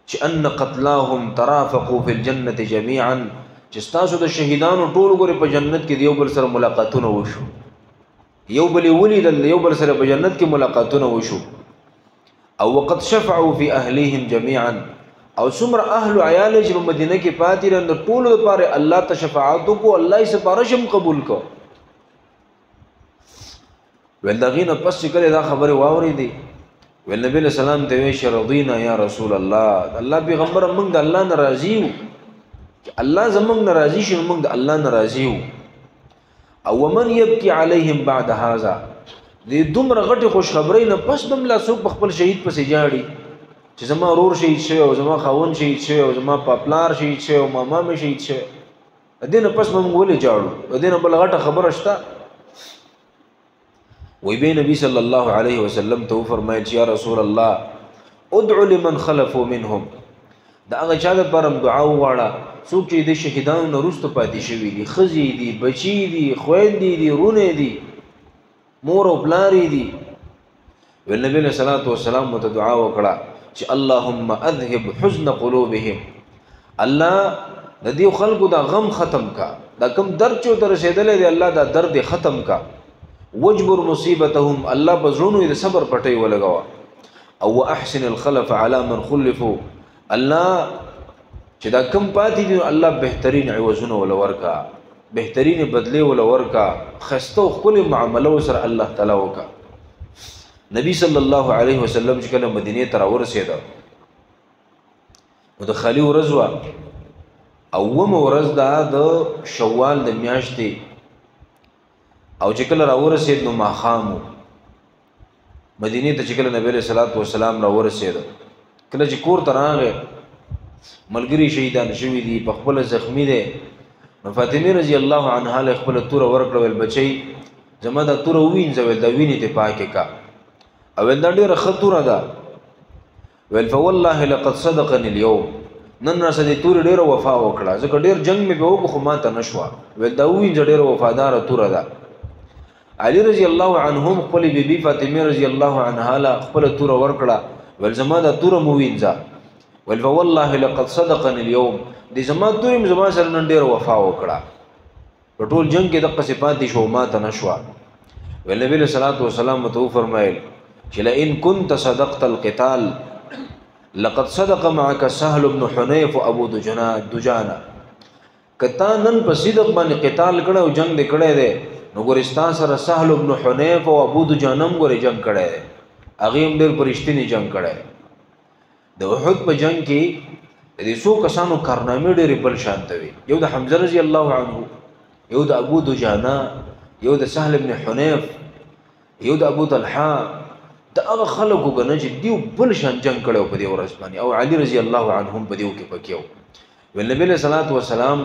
چې ان قتلاهم ترافقوا في الجنه جميعا چې تاسو د شهیدانو ټولو ګره په جنت کې یو بل سره ملاقاتونه وشو یو بل ولیدل یو بل سره په جنت کې ملاقاتونه وشو او وقد شفعوا في اهليهم جميعا او څومره اهل عیال چې په مدینه کې پاتې رند ټولو لپاره الله ته شفاعت کو الله یې سپارښم قبول کو ولدغینه پس کله دا خبره واوري دي ول نبی له سلام ته وی شرضینا یا رسول الله الله پیغمبر موږ د الله ناراضی یو چې الله زموږ ناراضی شي موږ د الله ناراضی یو او ومن يبكي عليهم بعد هذا دې دومره غټي خوش خبري نه پس بم لا څوک خپل شهید پسې جاړي چې زما رور شهید شوی او زما خاون شهید شوی او زما پاپلار شهید شوی او ماما مې شهید شوی دې نه پس بم ولې جاړو دې نه بل غټه خبره شته وی به نبی صلی الله علیه وسلم ته فرمایل چې یا رسول الله ادعو لمن خلفوا منهم دا هغه چا لپاره دعا وغواړه څوک چې د شهیدانو نه وروسته پاتې شوي دي ښځې دي بچي دي خویندې دي رونې دي مور او پلارې دي ویل نبی علیه الصلاة والسلام ورته دعا وکړه چې اللهم اذهب حزن قلوبهم الله د دې خلکو دا غم ختم کا دا کم درد چې ورته رسېدلی دی الله دا درد ختم کا وجبر مصیبتهم الله په زړونو یې د صبر پټۍ ولګوه او احسن الخلف على من خلفوا الله چې دا کم پاتې دي الله بهترین عوضونه ولا ورکا بهترین بدله ولا ورکا خسته خپل معاملو سره الله تعالی وکا نبی صلی الله علیه وسلم چې کله مدینه ته راورسېده نو د خالی ورځ وا اوم ورځ د شوال د میاشتې او چې کله راورسېد نو ماښام مدینه ته چې کله نبی علیہ الصلوۃ والسلام راورسېد کله چې کور ته راغی ملګری شهیدان شوي دي په خپل زخمی دي نو فاطمه رضی الله عنها له خپل تور ورکړه ول بچي زما د تور وینځ ول د وینې ته پاکه کا او دا ډیره خطوره ده ول فوالله لقد صدقني اليوم نن راس دې تور ډیره وفا وکړه ځکه ډیر جنگ مې به وکړو خو ماته نشوه ول دا وینځ ډیره وفادار تور ده علی رضی الله عنهم خپل بیبي فاطمه رضی الله عنها له خپل تور ورکړه ول زما د تور مو وینځه ول فوالله لقد صدقني اليوم دې زما تورم زما سره نن ډیر وفا وکړه په ټول جنگ کې د قصفات شو ماته نشوه ول نبی صلی الله علیه وسلم ته فرمایل چې لئن كنت صدقت القتال لقد صدق معك سهل بن حنيف وابو دجانه کتا نن په صدق باندې قتال کړه او جنگ دې کړه دې نو ګورستان سره سهل بن حنيف او ابو دجانم ګورې جنگ کړه هغه هم ډېر پرشتنی جنگ کړه د احد په جنگ کې د څو کسانو کارنامې ډېرې بل شانته وي یو د حمزه رضی الله عنه یو د ابو دجانه یو د سهل بن حنيف یو د ابو طلحه دا هغه خلکو کنه چې دیو بل شان جنگ کړو په دې ورځ باندې او علي رضی الله عنهم په دیو کې پکيو ول نبی صلی الله علیه وسلم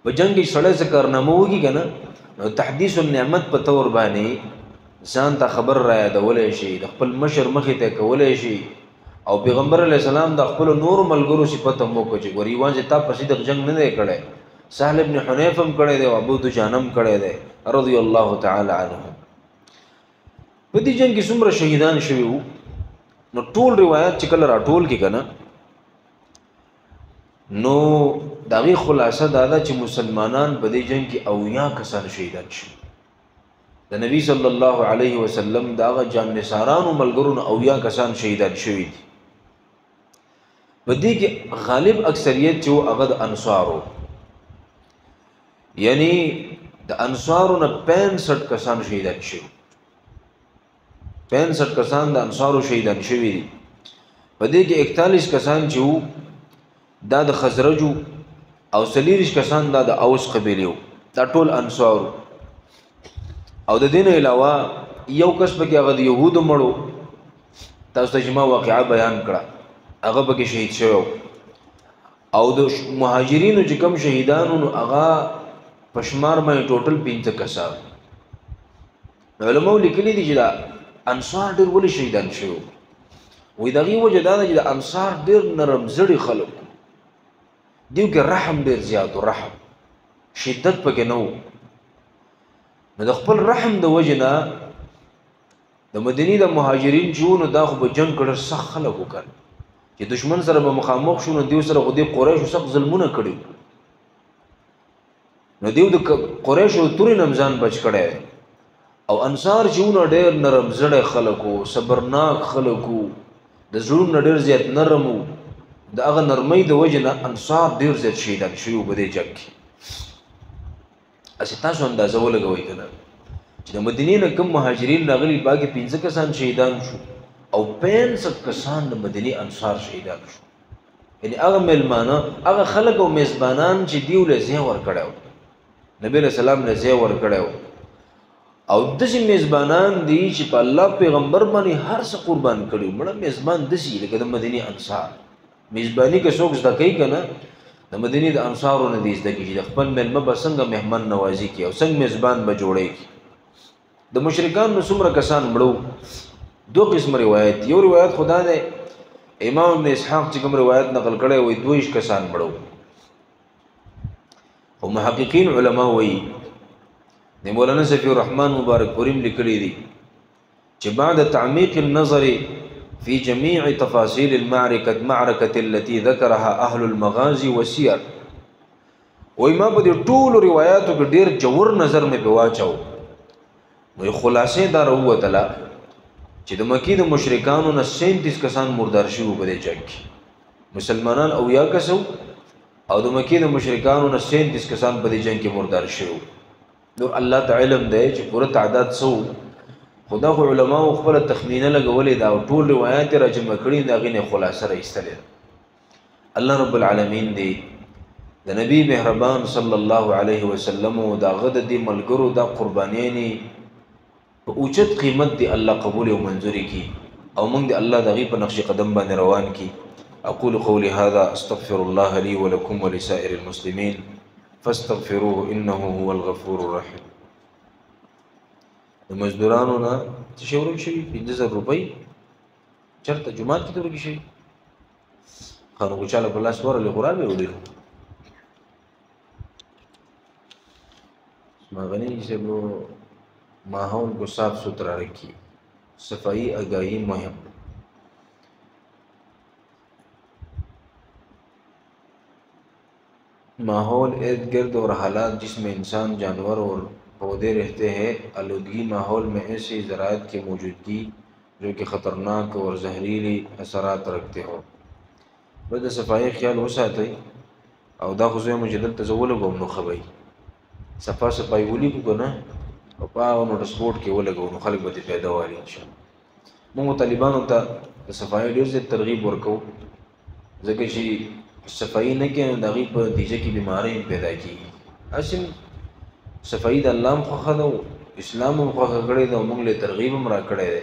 په جنگ کې سړی څه کارنامه وږي کنه نو تحديث النعمت په تور باندې ځان ته خبر را یادولې شي د خپل مشر مخې ته کولې شي او پیغمبر علی السلام د خپل نور ملګرو صفته مو کو چې ګوري وانه تا په صدق جنگ نه کړي سهل ابن حنیف هم کړي دی او ابو دجانم کړي دی رضی الله تعالی عنه په دې جنگ کې څومره شهیدان شوي وو نو ټول روایت چې کله راټول کې کنه نو دغه خلاصه دا ده چې مسلمانان په دې جنگ کې اویا کسان شهیدان شوي د نبی صلی الله علیه وسلم داغه جان نثارانو ملګرو اویا کسان شهیدان شوي دي په دې کې غالب اکثریت چې هغه د انصارو یعنی د انصارو نه 65 کسان شهیدان شوي 65 کسان د انصارو شهیدان شوي دي په دې کې 41 کسان چې دا د خزرجو او 40 کسان دا د اوس قبیلو دا ټول انصار او د دین علاوه یو کس پکې هغه د يهودو مړو تاسو ته ما واقعا بیان کړه هغه پکې شهید شو او د مهاجرینو چې کم شهیدانو هغه پشمار باندې ټوټل 15 کسان علماء لیکلي دي چې دا انصار ډېر ولې شهیدان شو وې دغه وجه دا چې د انصار ډېر نرم زړی خلک دیو کې رحم ډېر زیات او رحم شدت پکې نه وو نو د خپل رحم د وجنه د مدینی د مهاجرین جون دا خو به جنگ کړه سخت خلک وکړ چې دشمن سره به مخامخ شو نو دیو سره خو د قریش سخت ظلمونه کړي نو دیو د قریش توري نمزان بچ کړي او انصار جون ډېر نرم زړه خلکو صبرناک خلکو د زړونو ډېر زیات نرمو د هغه نرمۍ د وجنه انصار ډېر زیات شهیدان شوي په دې جنگ کې اسی تاسو اندازه ولګوئ کنه چې د مدینې نه کوم مهاجرین راغلي باقي 15 کسان شهیدان شو او 65 کسان د مدینې انصار شهیدان شو یعنی هغه ملمانه هغه خلک او میزبانان چې دیو له زه ور کړو نبی علیہ السلام نه ځای ورکړی و او داسې میزبانان دي چې په الله پیغمبر باندې هر څه قربان کړي. مړه میزبان داسې لکه د مدینې انصار میزباني که څوک زده کوي که نه د مدینې د انصارو نه دي زده کړي چې د خپل میلمه به څنګه مهمان نوازي کړي او څنګه میزبان به جوړی کړي. د مشرکانو نه څومره کسان مړو. دو قسم روایت. یو روایت خدا دی امام ابن اسحاق چې کوم روایت نقل کړی وایي 22 کسان مړو. او محققین علما وایي د مولانا صفی الرحمن مبارک پوریم لیکلی دي چې بعد تعمیق النظر في جميع تفاصيل المعركة التي ذكرها أهل المغازي والسير وای ما په دې ټولو روایتو کې ډېر جوور نظر مې په واچاو نو خلاصې دا راووتله چې د مکې د مشرکانو نه 37 کسان مردار شوي په دې جنګ کې. مسلمانان اویا کسو او د مکې د مشرکانو نه 37 کسان په دې جنګ کې مردار شوي. نو الله تعالی علم دی چې پوره تعداد څو خدا خو علماء خپل تخمینه لګولې دا ټول روایت راجمع کړي دا غینه خلاصه راایستلې. الله رب العالمین دی د نبی مهربان صلی الله علیه وسلم او دا غد دی ملګرو دا قربانیانی په اوچت قیمت دی الله قبول او منظوري کی او موږ دی الله دغه په نقش قدم باندې روان کی. اقول قولي هذا استغفر الله لي ولكم ولسائر المسلمين فاستغفروه انه هو الغفور الرحيم. د مزدورانو نه څه ورک شي 50,000 روپۍ چرته جمعات کې ورک شي خانو چاله په لاس ورلې قران به وړي مغنی سے وہ ماحول کو صاف ستھرا رکھی صفائی آگاہی مہم. ماحول ارد گرد اور حالات جس میں انسان جانور اور پودے رہتے ہیں آلودگی ماحول میں ایسے ذرائع کی موجودگی جو کہ خطرناک اور زہریلی اثرات رکھتے ہو. بد صفائی خیال وساتئ او دا خو زه مجدل تزول کوم نو خبري صفا صفای ولي کو نه او په نو سپورت کې ولګو نو خلک به پیدا واري ان شاء الله. موږ طالبانو ته د صفای ډیر زیات ترغیب ورکو ځکه چې صفای نه کې دغه په نتیجه کې بیماری پیدا کیږي. اسیم صفای د الله خو خدو اسلام خو غړې د موږ له ترغیب هم را کړې ده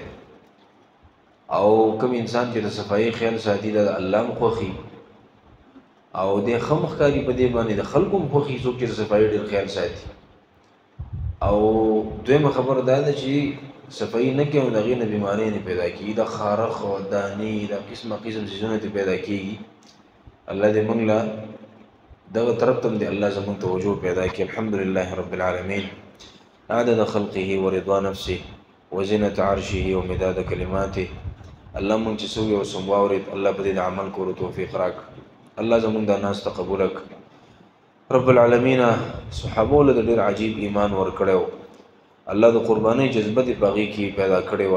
او کوم انسان چې د صفای خیال ساتي د الله خوخي او د خمخ کاری په دې باندې د خلکو خوخي څوک چې صفای ډیر خیال ساتي. او دویمه خبر دا ده چې صفای نه کې دغه نه بیماری نه پیدا کیږي د خارخ او دانی د قسمه چیزونه پیدا کیږي. الله دې موږ له دغه طرف ته دې الله زموږ توجه پیدا کړي. الحمدلله رب العالمین عدد خلقه ورضا نفسه وزنة عرشه ومداد كلماته. الله مونږ چې سوي او سمواورید الله په دې عمل کولو توفیق راک. الله زموږ د ناس تقبلک. رب العالمین صحابه له ډېر عجیب ایمان ور کړو. الله د قربانۍ جذبه دې باغی کې پیدا کړې و.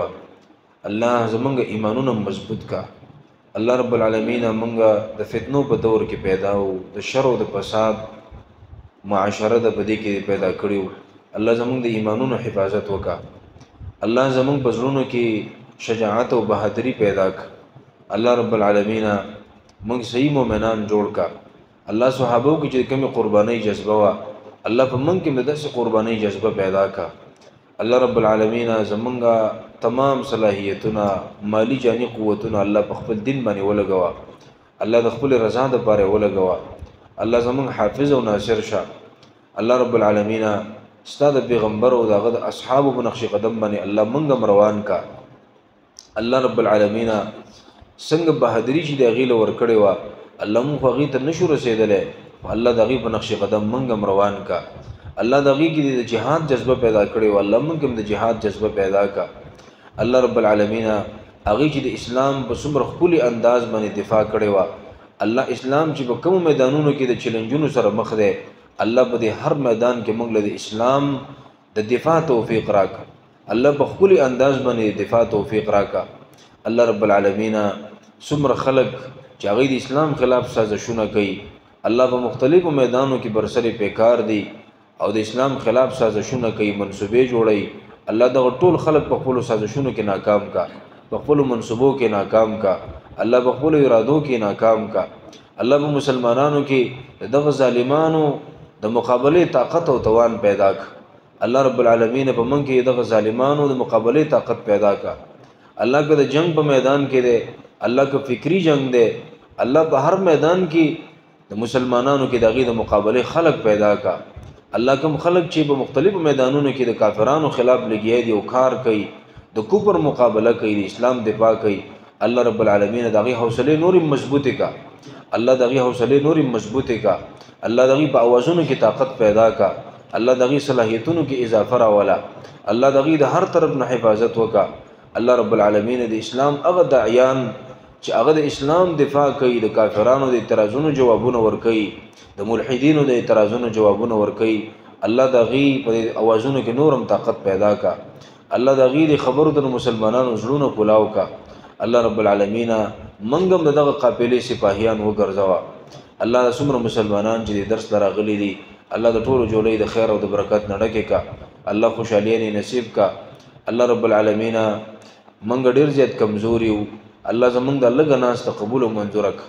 الله زموږ ایمانونه مضبوط کا. الله رب العالمین مونږ د فتنو په دور کې پیدا او د شر او د فساد معاشره د بدی کې پیدا کړیو. الله زموږ د ایمانونو حفاظت وکا. الله زموږ په زړونو کې شجاعت او بہادری پیدا ک. الله رب العالمین موږ صحیح مؤمنان جوړ کا. الله صحابو کې چې کومه قربانۍ جذبه وا الله په موږ کې داسې قربانۍ جذبه پیدا کا. الله رب العالمین زمونږه تمام صلاحیتونه مالی جانی قوتونه الله په خپل دین باندې ولګوا. الله د خپل رضا د پاره ولګوا. الله زمونږ حافظ او ناصر شه. الله رب العالمین استاد پیغمبر او دغه اصحاب په نقش قدم باندې الله مونږ روان کا. الله رب العالمین څنګه بہادری چې د غیله ور کړې وا الله مونږ غی ته نشو رسیدلې الله دغه په نقش قدم مونږ روان کا. الله دغه کې د جهاد جذبه پیدا کړې و الله مونږ هم د جهاد جذبه پیدا کا. الله رب العالمین هغه چې د اسلام په څومره خپل انداز باندې دفاع کړې و الله اسلام چې په کوم میدانونو کې د چیلنجونو سره مخ دی الله په دې هر میدان کې موږ له اسلام د دفاع توفیق راکا. الله په خپل انداز باندې دفاع توفیق راکا. الله رب العالمین څومره خلق چې هغه د اسلام خلاف سازشونه کوي الله په مختلفو میدانو کې برسره پیکار دي او د اسلام خلاف سازشونه کوي منصوبې جوړي. الله د ټول خلق په خپل سازشونو کې ناکام کا په خپل منصوبو کې ناکام کا. الله په خپل ارادو کې ناکام کا. الله په مسلمانانو کې دغه ظالمانو د مقابله طاقت او توان پیدا ک الله رب العالمین په من کې د ظالمانو د مقابله طاقت پیدا کا الله که د جنگ په میدان کې دی الله که فکری جنگ دی الله په هر میدان کې د مسلمانانو کې دغه د مقابله خلق پیدا کا الله کوم خلق چې په مختلفو میدانونو کې د کافرانو خلاف لګیای دي او کار کوي د کفر مقابله کوي د اسلام دفاع کوي الله رب العالمین دغه حوصله نور مضبوطه کا الله دغه حوصله نور مضبوطه کا الله دغه په اوازونو کې طاقت پیدا کا الله دغه صلاحیتونو کې اضافه راولا الله دغه د هر طرف نه حفاظت وکا الله رب العالمین د اسلام هغه داعیان چې هغه د اسلام دفاع کوي د کافرانو د اعتراضونو جوابونه ورکوي د ملحدینو د اعتراضونو جوابونه ورکوي الله دغه په اوازونو کې نورم طاقت پیدا کا الله دغه د خبرو د مسلمانانو زړونو کولاو کا الله رب العالمین منګم دغه قافلې سپاهیان وګرځوا الله د څومره مسلمانان چې درس لراغلي دي الله د ټولو جوړې د خیر او د برکت نډکه کا الله خوشالي نصیب کا الله رب العالمین منګ ډیر زیات کمزوري الله زمونږ د الله غناست قبول او منظور ک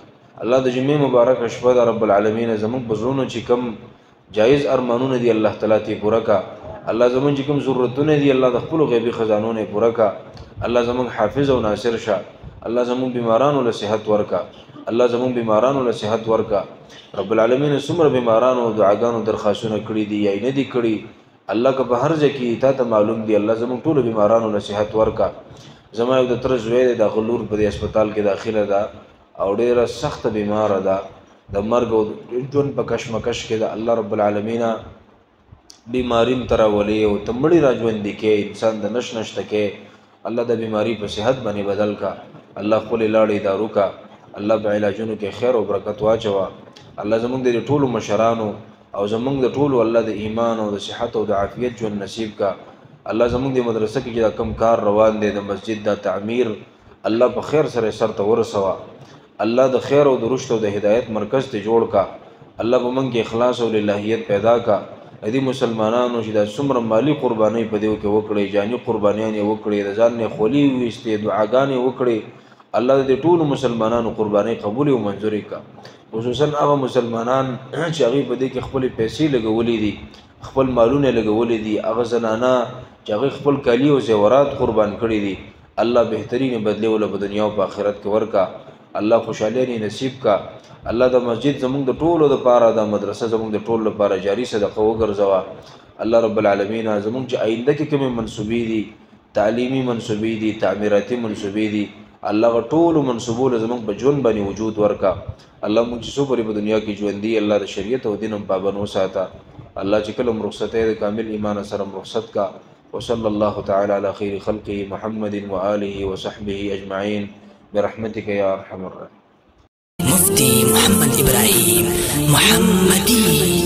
الله د جمعې مبارک شپه د رب العالمین زمونږ بزرونو چې کم جایز ارمانونه دي الله تعالی ته پورا کا الله زمونږ چې کم ضرورتونه دي الله د خپل غیبی خزانو نه پورا کا الله زمونږ حافظ او ناصر شه الله زمونږ بیمارانو له صحت ورکا الله زمونږ بیمارانو له صحت ورکا رب العالمین څومره بیمارانو دعاګانو درخواستونه کړې دي یا نه دي کړې الله که په هر ځای کې ته معلوم دي الله زمونږ ټول بیمارانو له صحت ورکا زما یو د تر زوی د غلور په هسپتال کې داخله ده او ډیره سخت بیمار ده د مرګ او ژوند په کشمکش کې ده الله رب العالمین بیماریم تر ولي او تمړي راځوند کې انسان د نشته کې الله د بیماری په صحت باندې بدل کا الله خپل لاړې دارو کا الله په علاجونو کې خیر او برکت واچوا الله زمونږ د ټولو مشرانو او زمونږ د ټولو الله د ایمان او د صحت او د عافیت ژوند نصیب کا الله زمونږ د مدرسې کې چې کم کار روان دي د مسجد د تعمیر الله په خیر سره سر ته ورسوا الله د خیر او د رشد او د هدایت مرکز ته جوړ کا الله په من کې اخلاص او للهیت پیدا کا دې مسلمانانو چې د څومره مالی قرباني په دیو کې وکړي جاني قربانيان وکړي د ځان نه خولي ويستي دعاګانې وکړي الله دې ټول مسلمانانو قرباني قبول او منزوري کا خصوصا هغه مسلمانان چې هغه په دې کې خپل پیسې لګولې دي خپل مالونه لګولې دي هغه زنانه چې هغه خپل کالی او زیورات قربان کړي دي الله بهترین بدله ول په دنیا او په آخرت کې ورکا الله خوشالي نصیب کا الله د مسجد زمونږ د ټولو د پاره د مدرسه زمونږ د ټولو لپاره جاری صدقه وګرځوا الله رب العالمین زمونږ چې آینده کې کومه منسوبې دي تعلیمی منسوبې دي تعمیراتي منسوبې دي الله ټول منسوبول زمونږ په ژوند باندې وجود ورکا الله موږ چې څومره په دنیا کې ژوند دي الله د شریعت او دین په پابند وساته الله چې کله رخصته د کامل ایمان سره رخصت کا وصلى الله تعالى على خير خلقه محمد وآله وصحبه أجمعين برحمتك يا أرحم الراحمين. مفتي محمد إبراهيم محمدي.